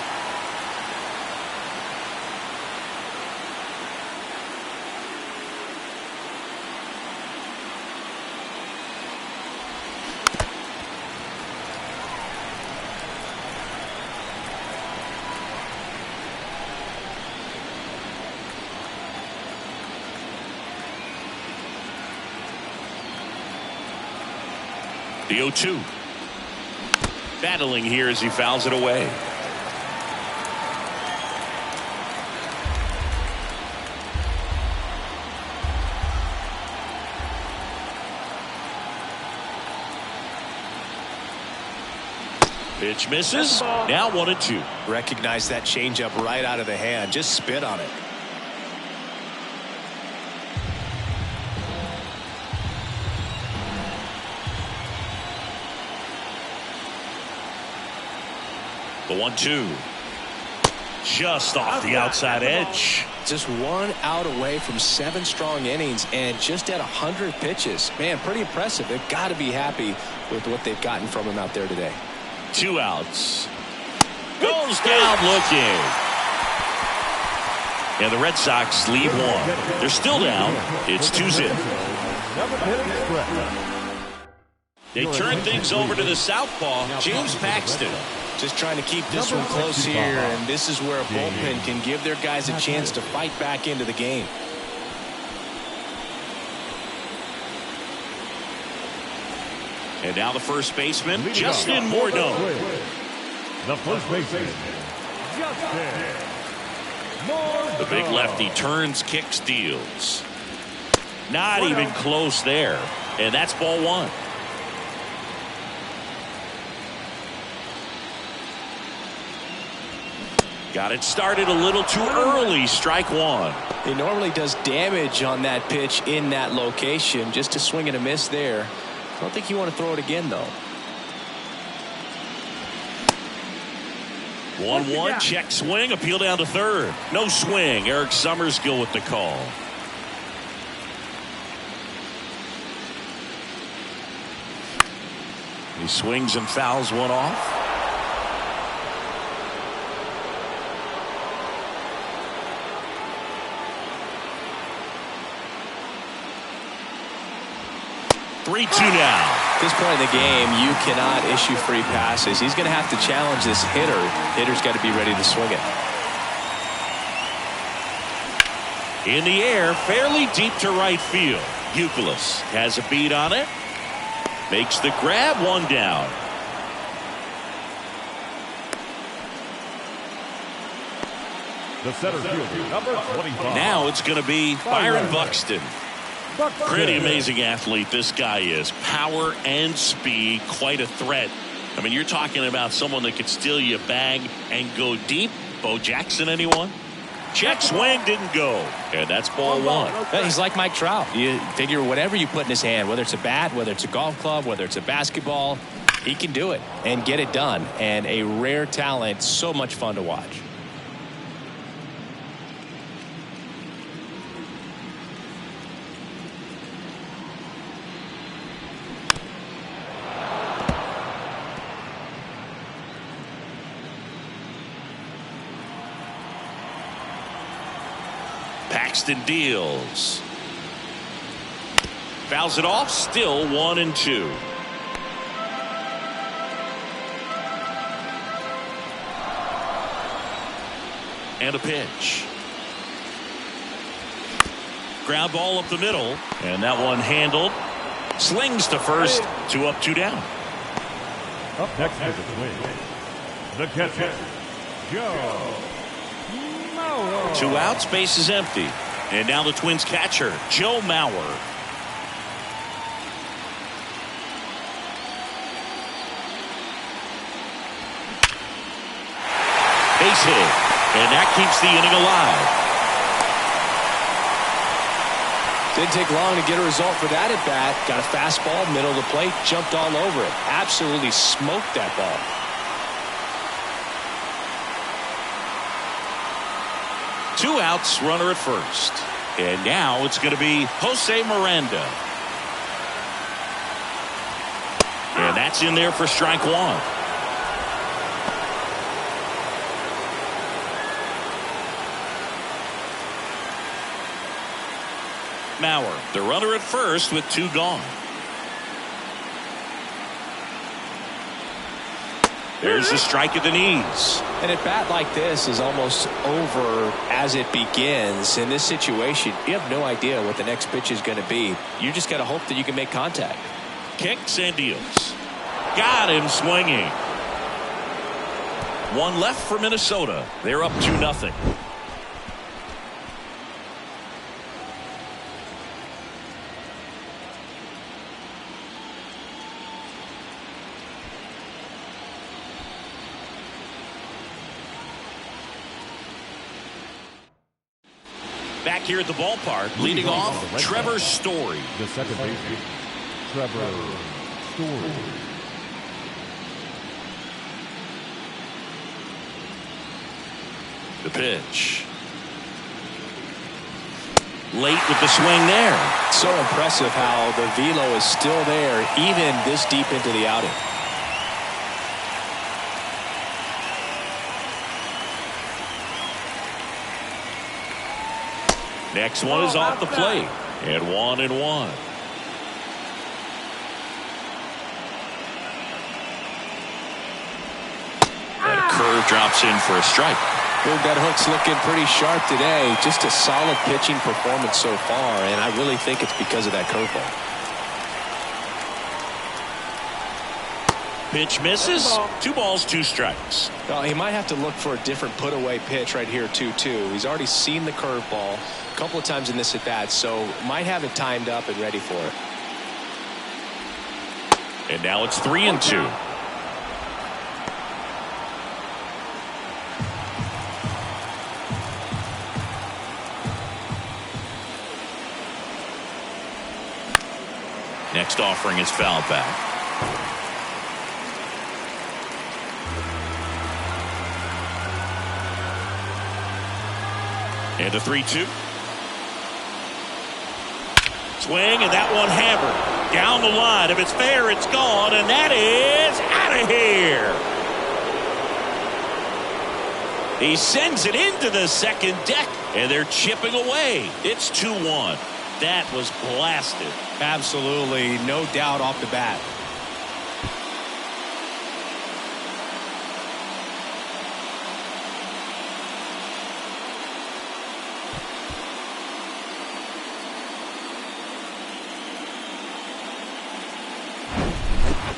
The 0-2. Battling here as he fouls it away. Pitch misses. Now 1-2. Recognize that changeup right out of the hand. Just spit on it. The 1-2. Just off the outside edge. Just 1 out away from 7 strong innings and just at 100 pitches. Man, pretty impressive. They've got to be happy with what they've gotten from him out there today. 2 outs. Goes down looking. And the Red Sox lead 1. They're still down. It's 2-0. They turn things over to the southpaw, James Paxton. Just trying to keep this one close here, and this is where a bullpen can give their guys a chance to fight back into the game. And now the first baseman, Justin Morneau. The first baseman, Justin Morneau. The big lefty turns, kicks, deals. Not even close there. And that's ball 1. Got it started a little too early. Strike one. He normally does damage on that pitch in that location. Just a swing and a miss there. I don't think you want to throw it again, though. 1-1. Check swing. Appeal down to third. No swing. Eric Summerskill with the call. He swings and fouls one off. Three-two now. At this point in the game, you cannot issue free passes. He's going to have to challenge this hitter. Hitter's got to be ready to swing it. In the air, fairly deep to right field. Youkilis has a beat on it. Makes the grab, one down. The center fielder, number 25. Now it's going to be Byron Buxton. Pretty amazing athlete this guy is. Power and speed, quite a threat. I mean, you're talking about someone that could steal you a bag and go deep. Bo Jackson, anyone? Check swing, didn't go. And that's ball one. He's like Mike Trout. You figure whatever you put in his hand, whether it's a bat, whether it's a golf club, whether it's a basketball, he can do it and get it done. And a rare talent, so much fun to watch. Paxton deals. Fouls it off. Still 1-2. And a pitch. Ground ball up the middle. And that one handled. Slings to first. 2 up, 2 down. Up next is the Twins. The catcher, Joe. 2 outs, base is empty. And now the Twins catcher, Joe Mauer. Base hit. And that keeps the inning alive. Didn't take long to get a result for that at bat. Got a fastball, middle of the plate, jumped all over it. Absolutely smoked that ball. Two outs, runner at first. And now it's going to be Jose Miranda. And that's in there for strike one. Mauer, the runner at first with 2 gone. There's a strike at the knees. And a bat like this is almost over as it begins. In this situation, you have no idea what the next pitch is going to be. You just got to hope that you can make contact. Kicks and deals. Got him swinging. 1 left for Minnesota. They're up 2-0. Back here at the ballpark, leading off, Trevor Story. The second baseman, Trevor Story. The pitch. Late with the swing there. So impressive how the velo is still there even this deep into the outing. Next one is off the plate. And 1-1. And a curve drops in for a strike. Well, that hook's looking pretty sharp today. Just a solid pitching performance so far, and I really think it's because of that curveball. Pitch misses. 2 balls, 2 strikes. Well, he might have to look for a different put-away pitch right here, 2-2. He's already seen the curveball a couple of times in this at-bat, so might have it timed up and ready for it. And now it's 3-2. Next offering is fouled back. And a 3-2. Swing, and that one hammered down the line. If it's fair, it's gone, and that is out of here. He sends it into the second deck, and they're chipping away. It's 2-1. That was blasted. Absolutely, no doubt off the bat.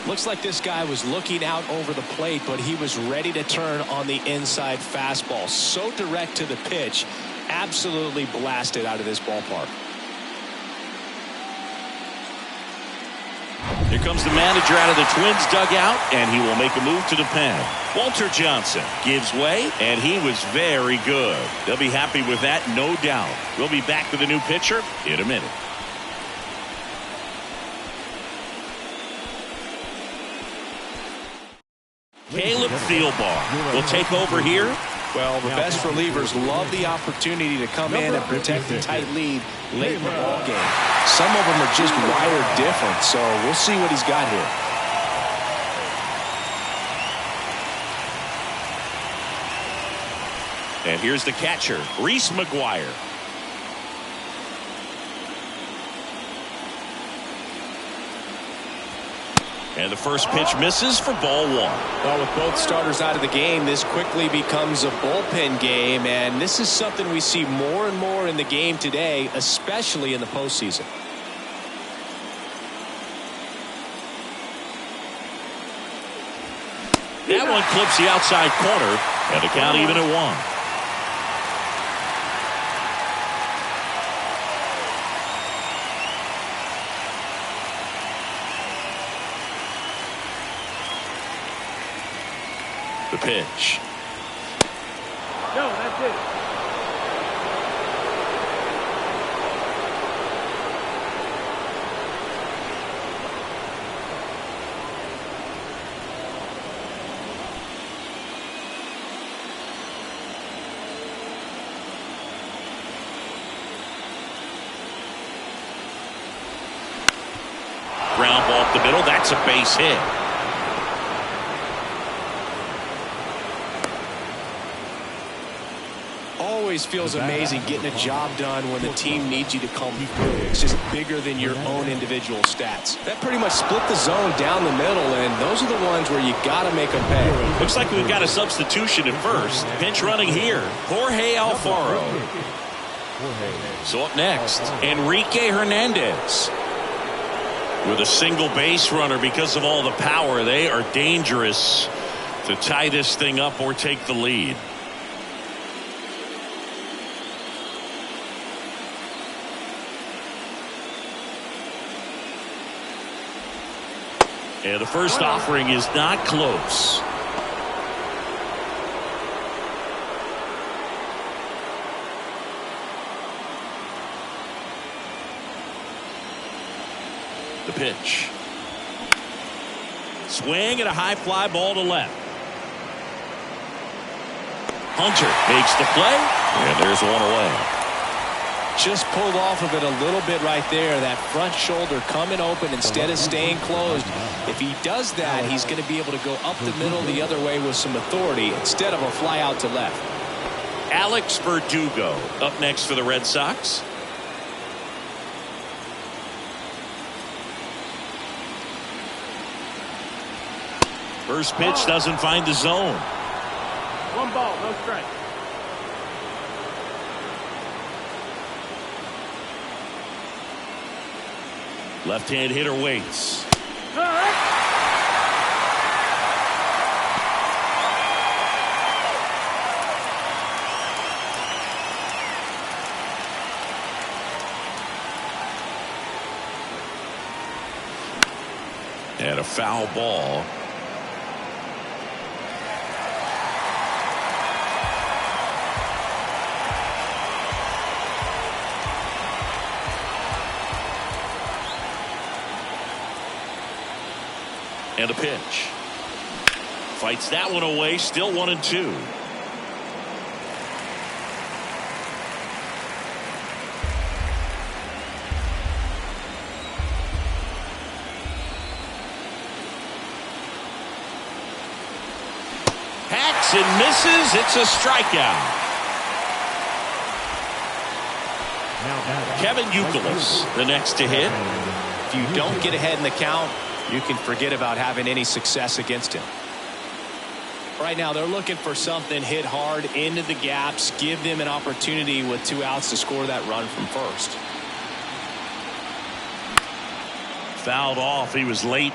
Looks like this guy was looking out over the plate, but he was ready to turn on the inside fastball. So direct to the pitch, absolutely blasted out of this ballpark. Here comes the manager out of the Twins dugout, and he will make a move to the pen. Walter Johnson gives way, and he was very good. They'll be happy with that, no doubt. We'll be back with a new pitcher in a minute. Caleb Thielbar will take over here. Well, the best relievers love the opportunity to come in and protect the tight lead late in the ball game. Some of them are just wired different, so we'll see what he's got here. And here's the catcher, Reese McGuire. And the first pitch misses for ball one. Well, with both starters out of the game, this quickly becomes a bullpen game, and this is something we see more and more in the game today, especially in the postseason. That one clips the outside corner, and the count even at 1. The pitch. No, that's it. Ground ball up the middle. That's a base hit. Always feels amazing getting a job done when the team needs you to come through. It's just bigger than your own individual stats. That pretty much split the zone down the middle, and those are the ones where you got to make them pay. Looks like we've got a substitution at first. Pinch running here, Jorge Alfaro. So up next, Enrique Hernandez. With a single base runner because of all the power, they are dangerous to tie this thing up or take the lead. And the first offering is not close. The pitch. Swing and a high fly ball to left. Hunter makes the play, and there's one away. Just pulled off of it a little bit right there. That front shoulder coming open instead of staying closed. If he does that, he's going to be able to go up the middle the other way with some authority instead of a fly out to left. Alex Verdugo up next for the Red Sox. First pitch doesn't find the zone. 1 ball, no strike. Left-hand hitter waits. And a foul ball. And a pitch. Fights that one away. Still 1-2. Hacks and misses. It's a strikeout. Kevin Youkilis, the next to hit. If you don't get ahead in the count, you can forget about having any success against him. Right now, they're looking for something hit hard into the gaps, give them an opportunity with 2 outs to score that run from first. Fouled off. He was late.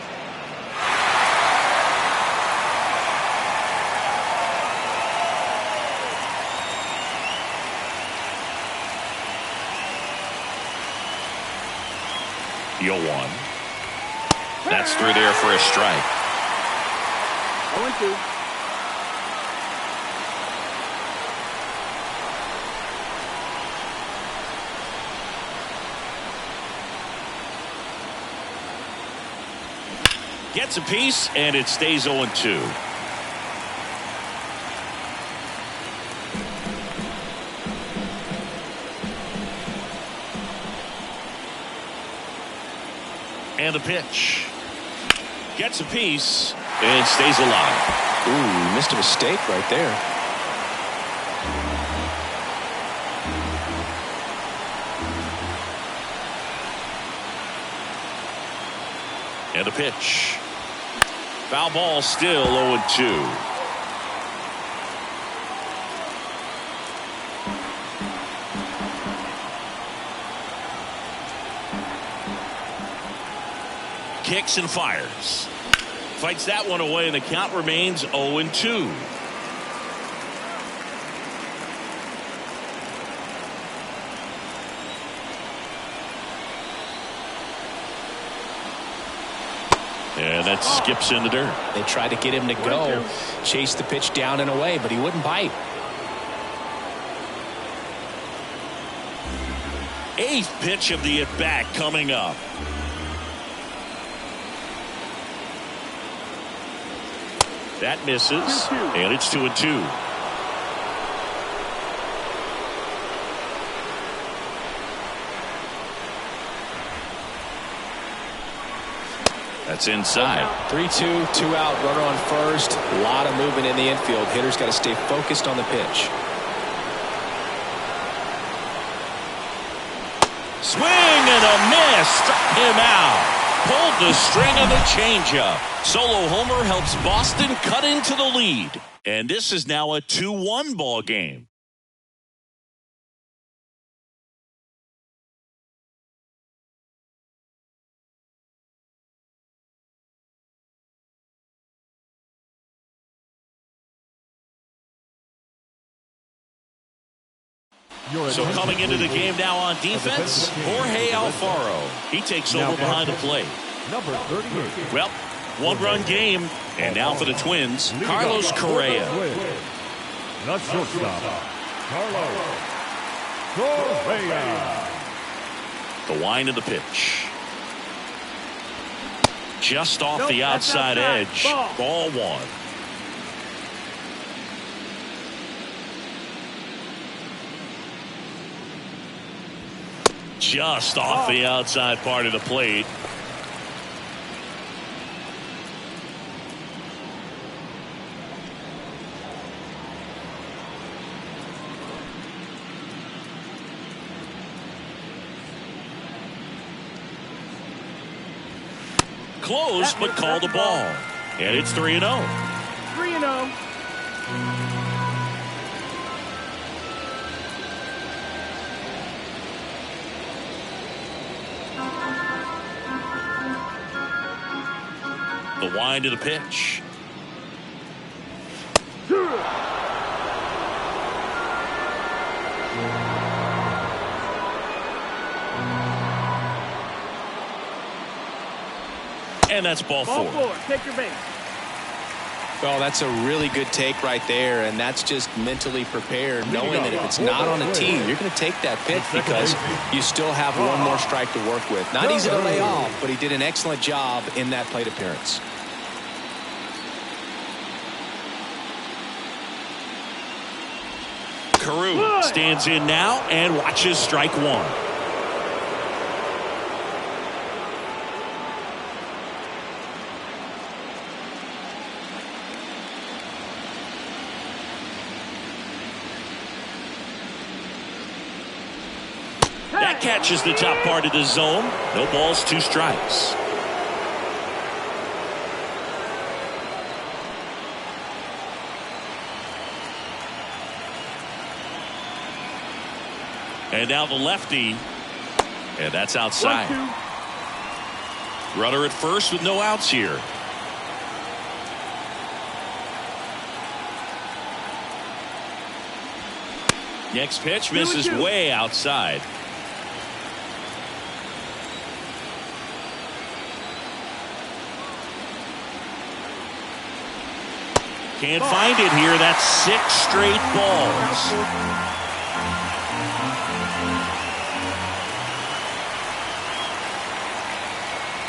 Yo, 1. That's through there for a strike. 0-2. Gets a piece, and it stays 0-2. And a pitch. Gets a piece and stays alive. Ooh, missed a mistake right there. And a pitch. Foul ball, still 0-2. Kicks and fires. Fights that one away, and the count remains 0-2. And that skips in the dirt. They tried to get him to go, chase the pitch down and away, but he wouldn't bite. 8th pitch of the at-bat coming up. That misses, and it's 2-2. That's inside. 3-2, 2 out, runner on first. A lot of movement in the infield. Hitter's got to stay focused on the pitch. Swing and a miss. Struck him out. Pulled the string of the changeup. Solo homer helps Boston cut into the lead. And this is now a 2-1 ball game. So coming into the game now on defense, Jorge Alfaro. He takes over behind the plate. Number 38. Well, 1-run game. And now for the Twins, Carlos Correa. The shortstop, Carlos Correa. The wind of the pitch. Just off Nope, the that's outside outside. edge. Ball 1. Just off the outside part of the plate. Close, but called the ball. And it's 3-0. 3-0. The wind of the pitch. And that's ball 4. Ball 4. Take your base. Well, that's a really good take right there, and that's just mentally prepared, knowing that if it's not on a tee, you're going to take that pitch because you still have one more strike to work with. Not easy to lay off, but he did an excellent job in that plate appearance. Carew stands in now and watches strike one. That catches the top part of the zone. No balls, 2 strikes. And now the lefty. And that's outside. Runner at first with no outs here. Next pitch misses way outside. Can't find it here. That's 6 straight balls.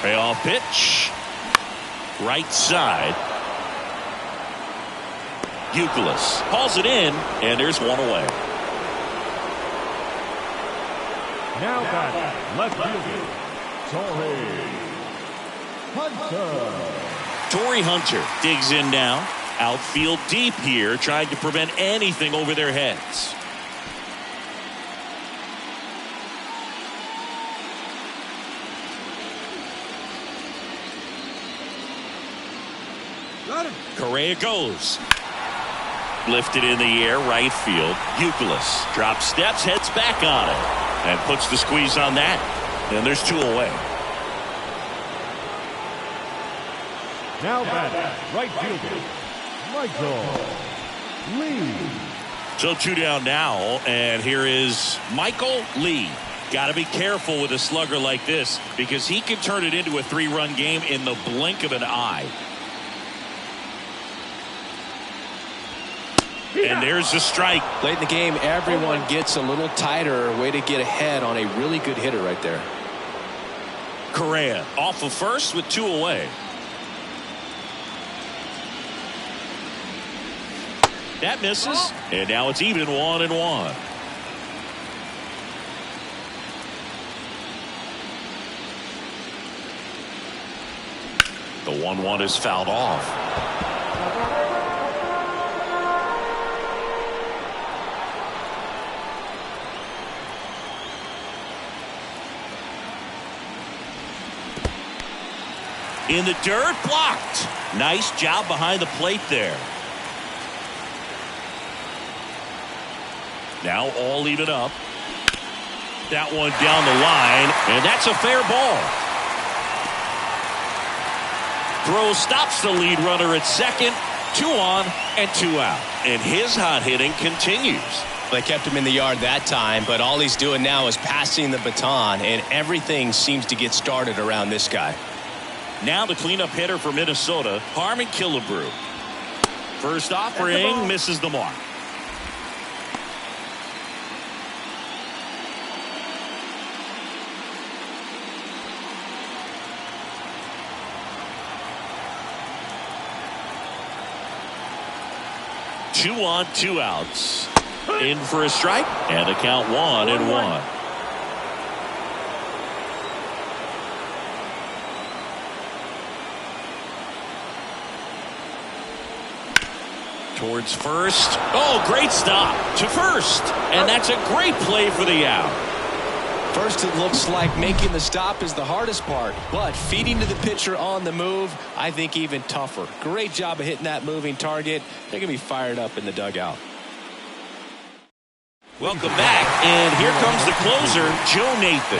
Payoff pitch. Right side. Euclid hauls it in, and there's one away. Now back, left fielder, Torrey Hunter. Torrey Hunter digs in now. Outfield deep here, trying to prevent anything over their heads. Correa goes. Lifted in the air, right field. Euclid drops steps, heads back on it, and puts the squeeze on that. And there's 2 away. Now back, right fielder, Michael Lee. So 2 down now, and here is Michael Lee. Got to be careful with a slugger like this because he can turn it into a 3-run game in the blink of an eye. And there's the strike. Late in the game, everyone gets a little tighter. Way to get ahead on a really good hitter right there. Correa off of first with 2 away. That misses, and now it's even 1-1. The 1-1 is fouled off. In the dirt, blocked. Nice job behind the plate there. Now all even up. That one down the line, and that's a fair ball. Throw stops the lead runner at second. 2 on and 2 out. And his hot hitting continues. They kept him in the yard that time, but all he's doing now is passing the baton, and everything seems to get started around this guy. Now the cleanup hitter for Minnesota, Harmon Killebrew. First offering misses the mark. Two on, 2 outs. In for a strike, and the count 1-1. Towards first. Oh, great stop to first. And that's a great play for the out. First, it looks like making the stop is the hardest part, but feeding to the pitcher on the move, I think even tougher. Great job of hitting that moving target. They're going to be fired up in the dugout. Welcome back, and here comes the closer, Joe Nathan.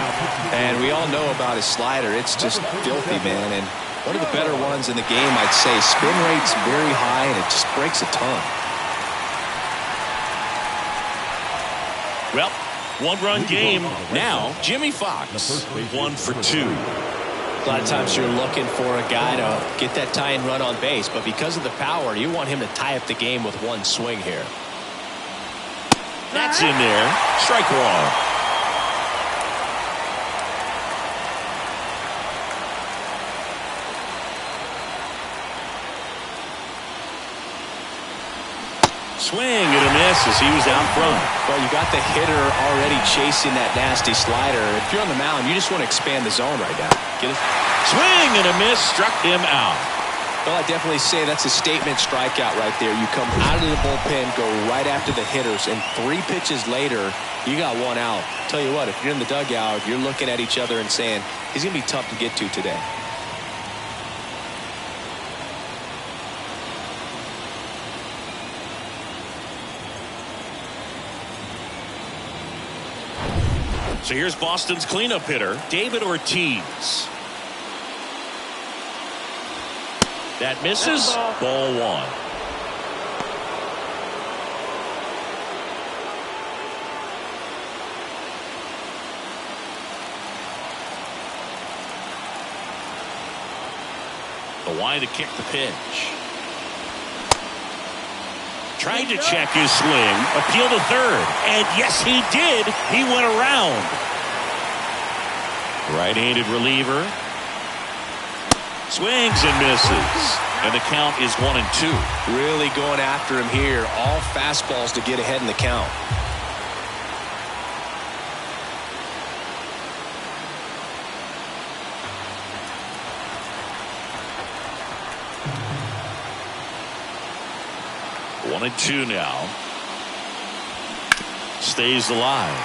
And we all know about his slider. It's just filthy, man. And one of the better ones in the game, I'd say. Spin rate's very high, and it just breaks a ton. Well, 1-run game now. Jimmy Fox, 1 for 2. A lot of times you're looking for a guy to get that tying run on base, but because of the power, you want him to tie up the game with one swing here. That's in there. Strike 1. Swing and a miss. as he was out front. Well, you got the hitter already chasing that nasty slider. If you're on the mound, you just want to expand the zone right now. Get it? Swing and a miss, struck him out. Well, I definitely say that's a statement strikeout right there. You come out of the bullpen, go right after the hitters, and 3 pitches later, you got 1 out. Tell you what, if you're in the dugout, you're looking at each other and saying, he's going to be tough to get to today. So here's Boston's cleanup hitter, David Ortiz. That misses. Ball 1. The wide to kick the pitch. Tried to check his swing, appeal to third, and yes, he did. He went around. Right-handed reliever. Swings and misses. And the count is 1-2. Really going after him here. All fastballs to get ahead in the count. One and 2 now. Stays alive.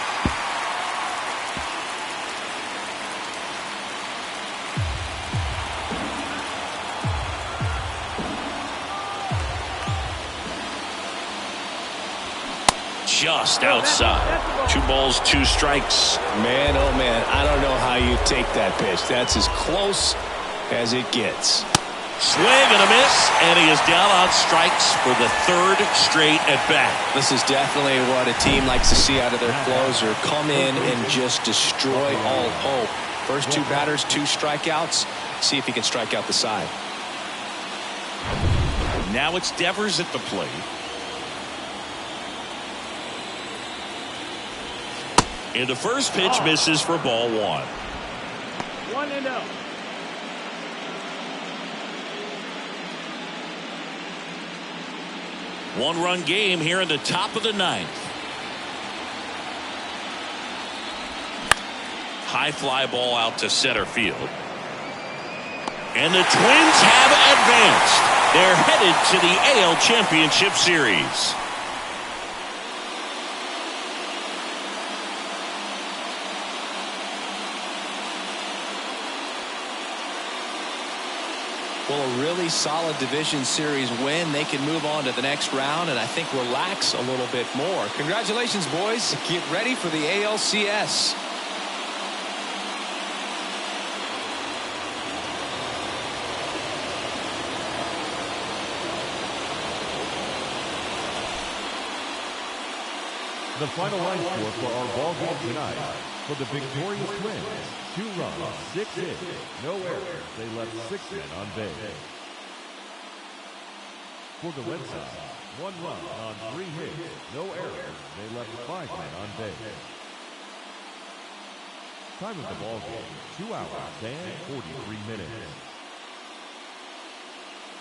Just outside. 2 balls, 2 strikes. Man, oh man, I don't know how you take that pitch. That's as close as it gets. Swing and a miss, and he is down on strikes for the 3rd straight at bat. This is definitely what a team likes to see out of their closer. Come in and just destroy all hope. First 2 batters, 2 strikeouts. See if he can strike out the side. Now it's Devers at the plate. And the first pitch misses for ball 1. 1-0. One-run game here in the top of the 9th. High fly ball out to center field. And the Twins have advanced. They're headed to the AL Championship Series. Well, a really solid division series win. They can move on to the next round and I think relax a little bit more. Congratulations, boys. Get ready for the ALCS. The final line score for our ball game tonight. For the victorious Twins, 2 runs, 6 hits, no errors. They left 6 men on base. For the Red Sox, 1 run on 3 hits, no errors. They left 5 men on base. Time of the ball game, 2 hours and 43 minutes.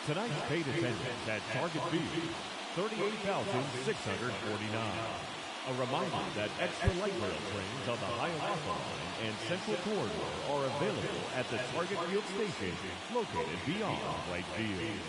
Tonight's paid attendance at Target Field, 38,649. A reminder that extra light rail trains on the Hiawatha Line and Central Corridor are available at the Target Field station located beyond right field.